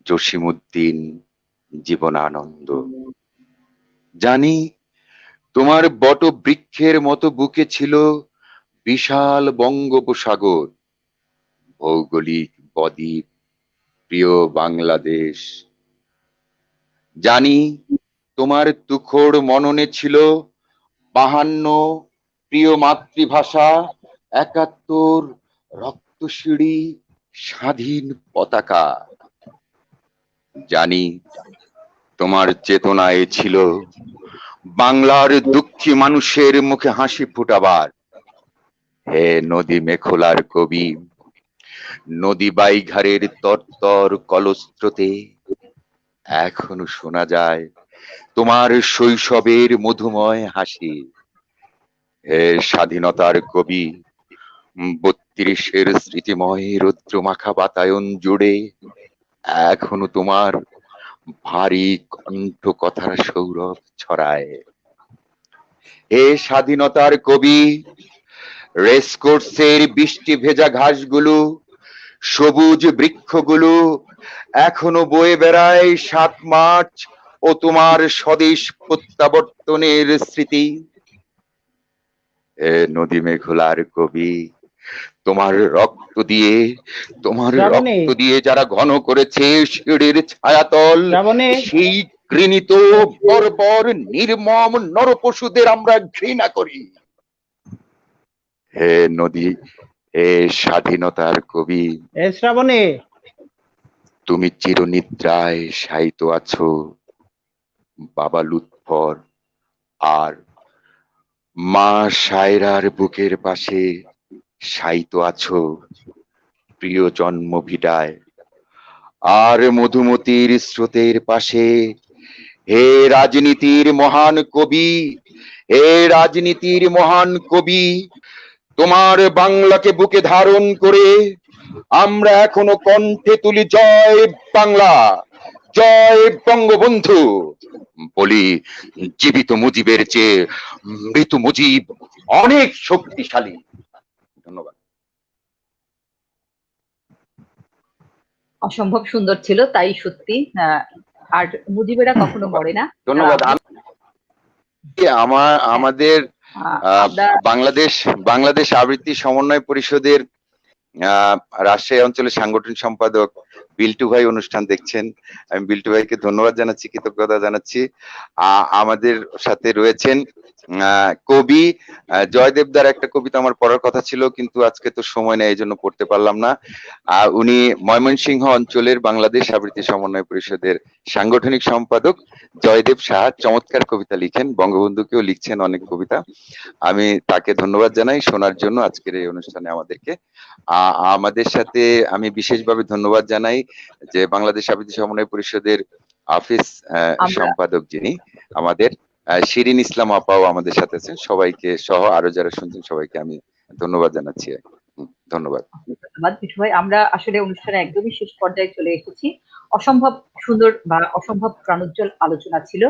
জসিমউদ্দিন, জীবনানন্দ। জানি তোমার বটবৃক্ষের মতো বুকে ছিল বিশাল বঙ্গোপসাগর, ভৌগোলিক বদ্বীপ, প্রিয় বাংলাদেশ। জানি তোমার তুখোর মননে ছিল 52 প্রিয় মাতৃভাষা, 71 রক্তশিড়ি, স্বাধীন পতাকা। জানি তোমার চেতনায় ছিল বাংলার দুঃখী মানুষের মুখে হাসি ফুটাবার। হে নদী মেখলার কবি, নদী বাইঘারের তরতর কলস্রোতে এখনো শোনা যায় তোমার শৈশবের মধুময় হাসি। হে স্বাধীনতার কবি, 32-এর স্মৃতিময় রৌদ্রমাখা বাতায়ন জুড়ে এখনো তোমার ভারী কণ্ঠ কথার সৌরভ ছড়ায়। হে স্বাধীনতার কবি, রেসকোর্সের বৃষ্টি ভেজা ঘাসগুলো, সবুজ বৃক্ষগুলো এখনো বয়ে বেড়ায় 7 মার্চ ও তোমার স্বদেশ প্রত্যাবর্তনের স্মৃতি। হে নদী মেঘলার কবি, তোমার রক্ত দিয়ে যারা ঘন করেছে শিড়ের ছায়াতল, সেই ঘৃণিত বর্বর নির্মম নরপশুদের আমরা ঘৃণা করি। হে নদী, হে স্বাধীনতার কবি, শ্রাবণী, তুমি চিরনিদ্রায় শায়িত আছো বাবা লুৎফর আর মা সায়রার বুকের পাশে শায়িত আছো প্রিয় জন্মভিটায় আর মধুমতির স্রোতের পাশে। হে রাজনীতির মহান কবি, হে রাজনীতির মহান কবি, তোমার বাংলাকে বুকে ধারণ করে আমরা এখনো কণ্ঠে তুলি জয় বাংলা, জয় বঙ্গবন্ধু। বলি জীবিত মুজিবের চেয়ে মৃত মুজিব অনেক শক্তিশালী। ধন্যবাদ। অসম্ভব সুন্দর ছিল, তাই সত্যি। আর মুজিবেরা কখনো মরে না। ধন্যবাদ। আমাদের বাংলাদেশ আবৃত্তি সমন্বয় পরিষদের রাজশাহী অঞ্চলের সাংগঠনিক সম্পাদক বিল্টু ভাই অনুষ্ঠান দেখছেন। আমি বিল্টু ভাইকে ধন্যবাদ জানাচ্ছি, কৃতজ্ঞতা জানাচ্ছি। আমাদের সাথে রয়েছেন কবি জয়দেবদার একটা কবিতা আমার পড়ার কথা ছিল, কিন্তু আজকে তো সময় নেই, এই জন্য পড়তে পারলাম না। উনি ময়মনসিংহ অঞ্চলের বাংলাদেশ আবৃত্তি সমন্বয় পরিষদের সাংগঠনিক সম্পাদক জয়দেব সাহা চমৎকার কবিতা লিখেন, বঙ্গবন্ধুকেও লিখছেন অনেক কবিতা। আমি তাকে ধন্যবাদ জানাই শোনার জন্য আজকের এই অনুষ্ঠানে আমাদেরকে। আমাদের সাথে আমি বিশেষভাবে ধন্যবাদ জানাই যে বাংলাদেশ আবৃত্তি সমন্বয় পরিষদের অফিস আমরা সম্পাদক যিনি আমাদের শিরিন ইসলাম আপাও আমাদের সাথে আছেন। সবাইকে সহ আরো যারা শুনছেন সবাইকে আমি ধন্যবাদ জানাচ্ছি। ধন্যবাদ। ধন্যবাদ মিঠু ভাই। আমরা আসলে অনুষ্ঠানে একদমই শেষ পর্যায়ে চলে এসেছি। অসম্ভব সুন্দর বা অসম্ভব প্রাণোজ্জ্বল আলোচনা ছিল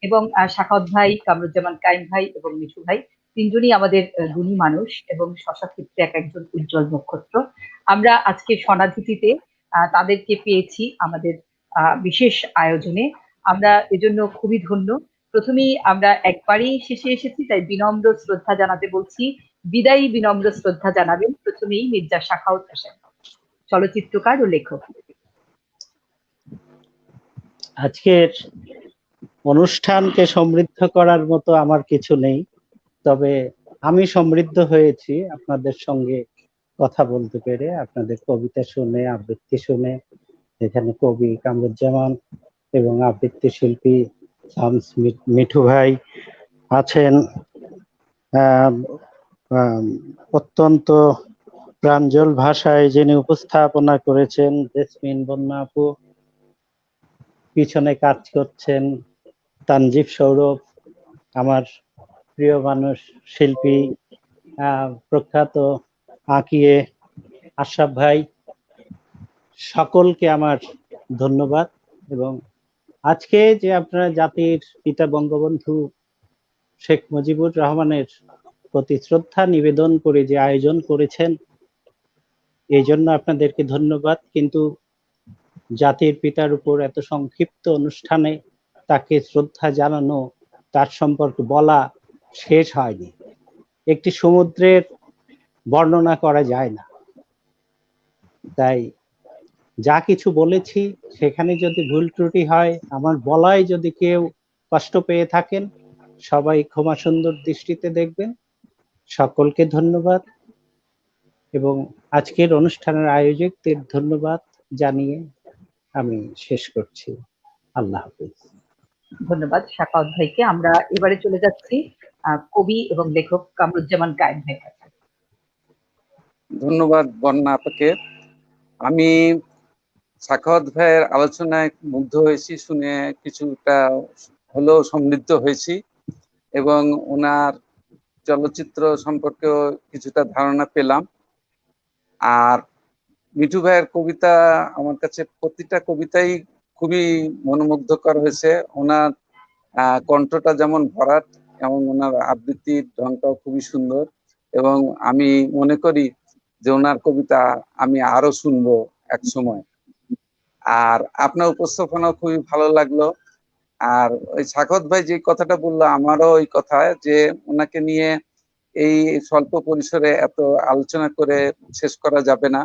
এবং সাখাওয়াত ভাই, কামরুজ্জামান কাইম ভাই এবং মিঠু ভাই তিনজনই আমাদের গুণী মানুষ এবং শশা ক্ষেত্রে এক একজন উজ্জ্বল নক্ষত্র। আমরা আজকে সনাধিতিতে তাদেরকে পেয়েছি আমাদের বিশেষ আয়োজনে। আমরা এজন্য খুবই ধন্য। প্রথমেই আমরা একবারই শেষে এসেছি, তাই বিনম্র শ্রদ্ধা জানাতে বলছি। বিদায়ী বিনম্র শ্রদ্ধা জানাবেন প্রথমেই মির্জা সাখাওয়াত হোসেন, চলচ্চিত্রকার ও লেখক। আজকের অনুষ্ঠানকে সমৃদ্ধ করার মতো আমার কিছু নেই, তবে আমি সমৃদ্ধ হয়েছি আপনাদের সঙ্গে কথা বলতে পেরে, আপনাদের কবিতা শুনে, আবৃত্তি শুনে। এখানে কবি কামরুজ্জামান এবং আবৃত্তি শিল্পী শামস মিঠু ভাই আছেন। অত্যন্ত প্রাঞ্জল ভাষায় যিনি উপস্থাপনা করেছেন জেসমিন বন্যা আপু, পিছনে কাজ করছেন তানজিব সৌরভ, আমার প্রিয় মানুষ শিল্পী প্রখ্যাত আঁকিয়ে আশরাফ ভাই, সকলকে আমার ধন্যবাদ। এবং আজকে যে আপনারা জাতির পিতা বঙ্গবন্ধু শেখ মুজিবুর রহমানের প্রতি শ্রদ্ধা নিবেদন করে যে আয়োজন করেছেন, এই জন্য আপনাদেরকে ধন্যবাদ। কিন্তু জাতির পিতার উপর এত সংক্ষিপ্ত অনুষ্ঠানে তাকে শ্রদ্ধা জানানো, তার সম্পর্কে বলা শেষ হয়নি। একটি সমুদ্রের বর্ণনা করা যায় না। তাই যা কিছু বলেছি সেখানে যদি ভুল ত্রুটি হয়, আমার বলায় যদি কেউ কষ্ট পেয়ে থাকেন, সবাই ক্ষমা সুন্দর দৃষ্টিতে দেখবেন। সকলকে ধন্যবাদ এবং আজকের অনুষ্ঠানের আয়োজকদের ধন্যবাদ জানিয়ে আমি শেষ করছি। আল্লাহ হাফিজ। ধন্যবাদ সাখাওয়াত ভাইকে। আমরা এবারে চলে যাচ্ছি কবি এবং লেখক কামরুজ্জামান কাইম ভাইয়ের কাছে। ধন্যবাদ বন্যা আপাকে। আমি সাখাওয়াত ভাইয়ের আলোচনায় মুগ্ধ হয়েছি, শুনে কিছুটা হলেও সমৃদ্ধ হয়েছি এবং ওনার চলচ্চিত্র সম্পর্কেও কিছুটা ধারণা পেলাম। আর মিঠু ভাইয়ের কবিতা আমার কাছে প্রতিটা কবিতাই খুবই মনোমুগ্ধকর হয়েছে। ওনার কণ্ঠটা যেমন ভরাট, এবং ওনার আবৃত্তির ঢংটাও খুবই সুন্দর, এবং আমি মনে করি যে ওনার কবিতা আমি আরো শুনবো এক সময়। আর আপনার উপস্থাপনাও খুবই ভালো লাগলো। আর ওই সাখাওয়াত ভাই যে কথাটা বললো, আমারও ওই কথা, যে ওনাকে নিয়ে এই স্বল্প পরিসরে এত আলোচনা করে শেষ করা যাবে না।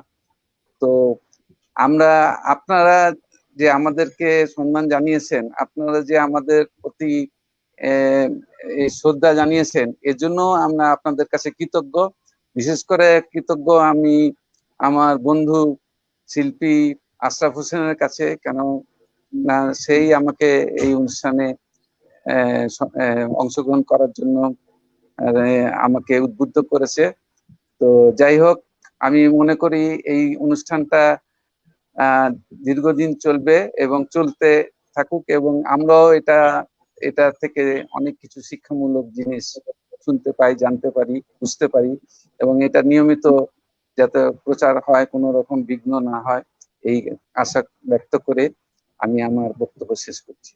তো আপনারা যে আমাদেরকে সম্মান জানিয়েছেন, আপনারা যে আমাদের প্রতি এই শ্রদ্ধা জানিয়েছেন, এজন্য আমরা আপনাদের কাছে কৃতজ্ঞ। বিশেষ করে কৃতজ্ঞ আমি আমার বন্ধু শিল্পী আশরাফ হোসেনের কাছে, কেন না সেই আমাকে এই অনুষ্ঠানে অংশগ্রহণ করার জন্য আমাকে উদ্বুদ্ধ করেছে। তো যাই হোক, আমি মনে করি এই অনুষ্ঠানটা দীর্ঘদিন চলবে এবং চলতে থাকুক, এবং আমরাও এটা থেকে অনেক কিছু শিক্ষামূলক জিনিস শুনতে পাই, জানতে পারি, বুঝতে পারি, এবং এটা নিয়মিত যাতে প্রচার হয়, কোনো রকম বিঘ্ন না হয়, এই আশা ব্যক্ত করে আমি আমার বক্তব্য শেষ করছি।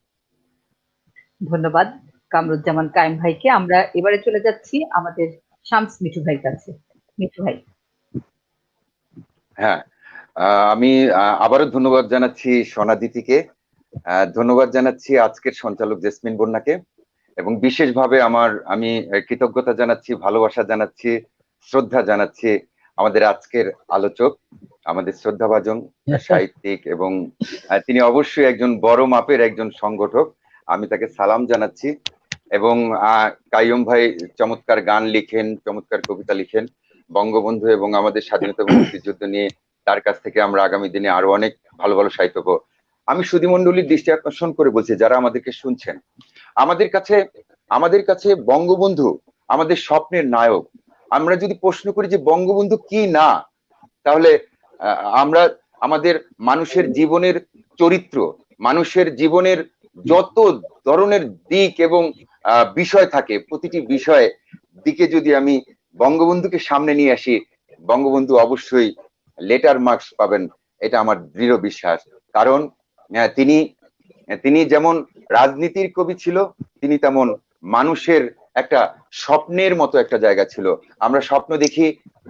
ধন্যবাদ কামরুজ্জামান কাইম ভাইকে। আমরা এবারে চলে যাচ্ছি আমাদের শামস মিঠু ভাইয়ের কাছে। মিঠু ভাই। হ্যাঁ, আমি আবারও ধন্যবাদ জানাচ্ছি সোনাদিতিকে, ধন্যবাদ জানাচ্ছি আজকের সঞ্চালক জেসমিন বন্যাকে, এবং বিশেষভাবে আমি কৃতজ্ঞতা জানাচ্ছি, ভালোবাসা জানাচ্ছি, শ্রদ্ধা জানাচ্ছি আমাদের আজকের আলোচক আমাদের শ্রদ্ধাভাজন সাহিত্যিক, এবং তিনি অবশ্যই একজন বড় মাপের একজন সংগঠক। আমি তাকে সালাম জানাচ্ছি। এবং কাইয়ুম ভাই চমৎকার গান লিখেন, চমৎকার কবিতা লিখেন বঙ্গবন্ধু এবং আমাদের স্বাধীনতা এবং মুক্তিযুদ্ধ নিয়ে। তার কাছ থেকে আমরা আগামী দিনে আরো অনেক ভালো ভালো সাহিত্য পাবো। আমি সুধীমণ্ডলীর দৃষ্টি আকর্ষণ করে বলছি, যারা আমাদেরকে শুনছেন, আমাদের কাছে বঙ্গবন্ধু আমাদের স্বপ্নের নায়ক। আমরা যদি প্রশ্ন করি যে বঙ্গবন্ধু কি না, তাহলে আমরা আমাদের মানুষের জীবনের চরিত্র, মানুষের জীবনের যত ধরনের দিক এবং বিষয় থাকে, প্রতিটি বিষয় দিকে যদি আমি বঙ্গবন্ধুকে সামনে নিয়ে আসি, বঙ্গবন্ধু অবশ্যই লেটার মার্কস পাবেন, এটা আমার দৃঢ় বিশ্বাস। কারণ তিনি যেমন রাজনীতির কবি ছিল, তিনি তেমন মানুষের একটা স্বপ্নের মতো একটা জায়গা ছিল। আমরা স্বপ্ন দেখি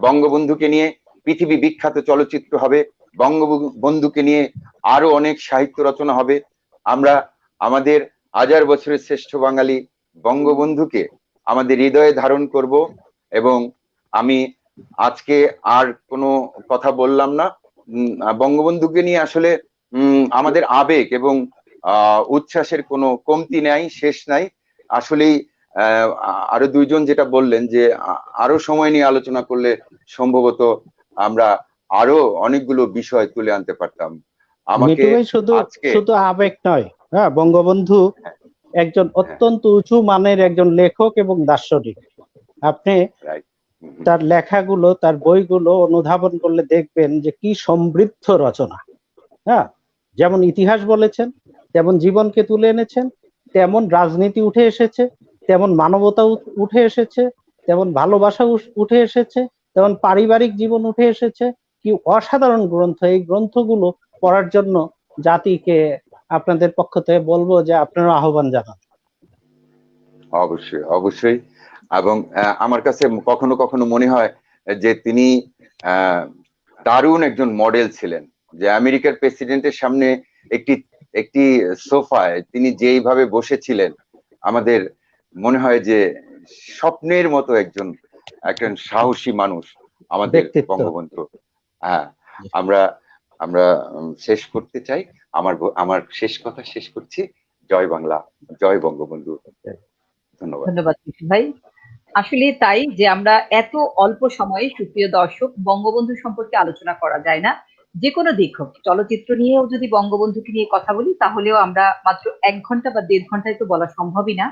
বঙ্গবন্ধুকে নিয়ে পৃথিবী বিখ্যাত চলচ্চিত্র হবে, বঙ্গবন্ধুকে নিয়ে আরো অনেক সাহিত্য রচনা হবে। আমরা আমাদের হাজার বছরের শ্রেষ্ঠ বাঙালি বঙ্গবন্ধুকে আমাদের হৃদয়ে ধারণ করব। এবং আমি আজকে আর কোনো কথা বললাম না। বঙ্গবন্ধুকে নিয়ে আসলে আমাদের আবেগ এবং উচ্ছ্বাসের কোনো কমতি নাই, শেষ নাই। আসলেই আরো দুইজন যেটা বললেন যে আরো সময় নিয়ে আলোচনা করলে সম্ভবত আমরা আরো অনেকগুলো বিষয় তুলে আনতে পারতাম। আমাকে শুধু আবেগ নয়, হ্যাঁ, বঙ্গবন্ধু একজন অত্যন্ত উঁচু মানের একজন লেখক এবং দার্শনিক। আপনি তার লেখাগুলো, তার বইগুলো অনুধাবন করলে দেখবেন যে কি সমৃদ্ধ রচনা। হ্যাঁ, যেমন ইতিহাস বলেছেন, তেমন জীবনকে তুলে এনেছেন, তেমন রাজনীতি উঠে এসেছে, তেমন মানবতা উঠে এসেছে, তেমন ভালোবাসা উঠে এসেছে, তেমন পারিবারিক জীবন উঠে এসেছে। কি অসাধারণ গ্রন্থ! এই গ্রন্থগুলো পড়ার জন্য জাতিকে আপনাদের পক্ষ থেকে বলবো যে আপনারা আহ্বান জানান। অবশ্যই অবশ্যই। এবং আমার কাছে কখনো কখনো মনে হয় যে তিনি দারুণ একজন মডেল ছিলেন, যে আমেরিকার প্রেসিডেন্টের সামনে একটি সোফায় তিনি যেইভাবে বসেছিলেন, আমাদের মনে হয় যে স্বপ্নের মতো একজন সাহসী মানুষ আমাদের বঙ্গবন্ধু। হ্যাঁ, আমরা শেষ করতে চাই। আমার শেষ কথা শেষ করছি। জয় বাংলা, জয় বঙ্গবন্ধু। ধন্যবাদ। ধন্যবাদ ভাই। আসলে তাই যে আমরা এত অল্প সময়ে, সুপ্রিয় দর্শক, বঙ্গবন্ধু সম্পর্কে আলোচনা করা যায় না। যে কোনো দিক হোক, চলচ্চিত্র নিয়েও যদি বঙ্গবন্ধুকে নিয়ে কথা বলি তাহলেও আমরা মাত্র 1 ঘন্টা বা 1.5 ঘন্টায় তো বলা সম্ভবই না।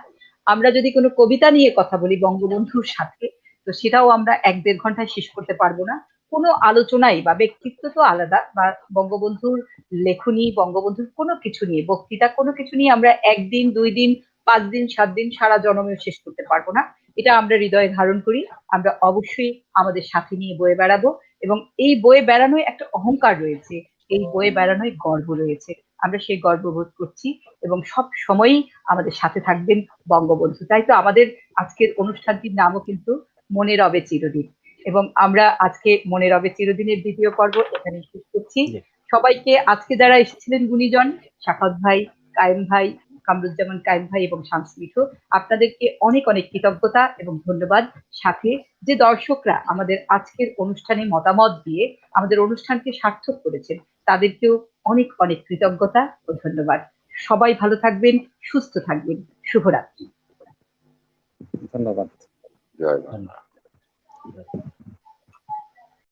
আমরা যদি কোনো কবিতা নিয়ে কথা বলি বঙ্গবন্ধুর সাথে, তো সেটাও আমরা 1-1.5 ঘন্টায় শেষ করতে পারবো না। কোনো আলোচনাই বা ব্যক্তিত্ব তো আলাদা, বা বঙ্গবন্ধুর লেখনী, বঙ্গবন্ধুর কোনো কিছু নিয়ে, বক্তৃতা, কোনো কিছু নিয়ে আমরা 1 দিন, 2 দিন, 5 দিন, 7 দিন, সারা জনমেও শেষ করতে পারবো না। এটা আমরা হৃদয়ে ধারণ করি। আমরা অবশ্যই আমাদের সাথে নিয়ে বয়ে বেড়াবো, এবং এই বয়ে বেড়ানোয় একটা অহংকার রয়েছে, এই বয়ে বেড়ানোয় গর্ব রয়েছে। আমরা সেই গর্ববোধ করছি, এবং সব সময়ই আমাদের সাথে থাকবেন বঙ্গবন্ধু। তাই তো আমাদের আজকের অনুষ্ঠানটির নামও কিন্তু মনে রবে চিরদিন। এবং আমরা আজকে মনে রবে চিরদিনের 2য় পর্ব এখানে শেষ করছি। সবাইকে, আজকে যারা এসেছিলেন গুণীজন, সাখাওয়াত ভাই, কায়েম ভাই, কামরুজ্জামান কায়েম ভাই এবং শামস মিঠু, আপনাদেরকে অনেক অনেক কৃতজ্ঞতা এবং ধন্যবাদ। সাথে যে দর্শকরা আমাদের আজকের অনুষ্ঠানে মতামত দিয়ে আমাদের অনুষ্ঠানকে সার্থক করেছেন, তাদেরকেও অনেক অনেক কৃতজ্ঞতা ও ধন্যবাদ। সবাই ভালো থাকবেন, সুস্থ থাকবেন। শুভরাত্রি। ধন্যবাদ। জয় বাংলা।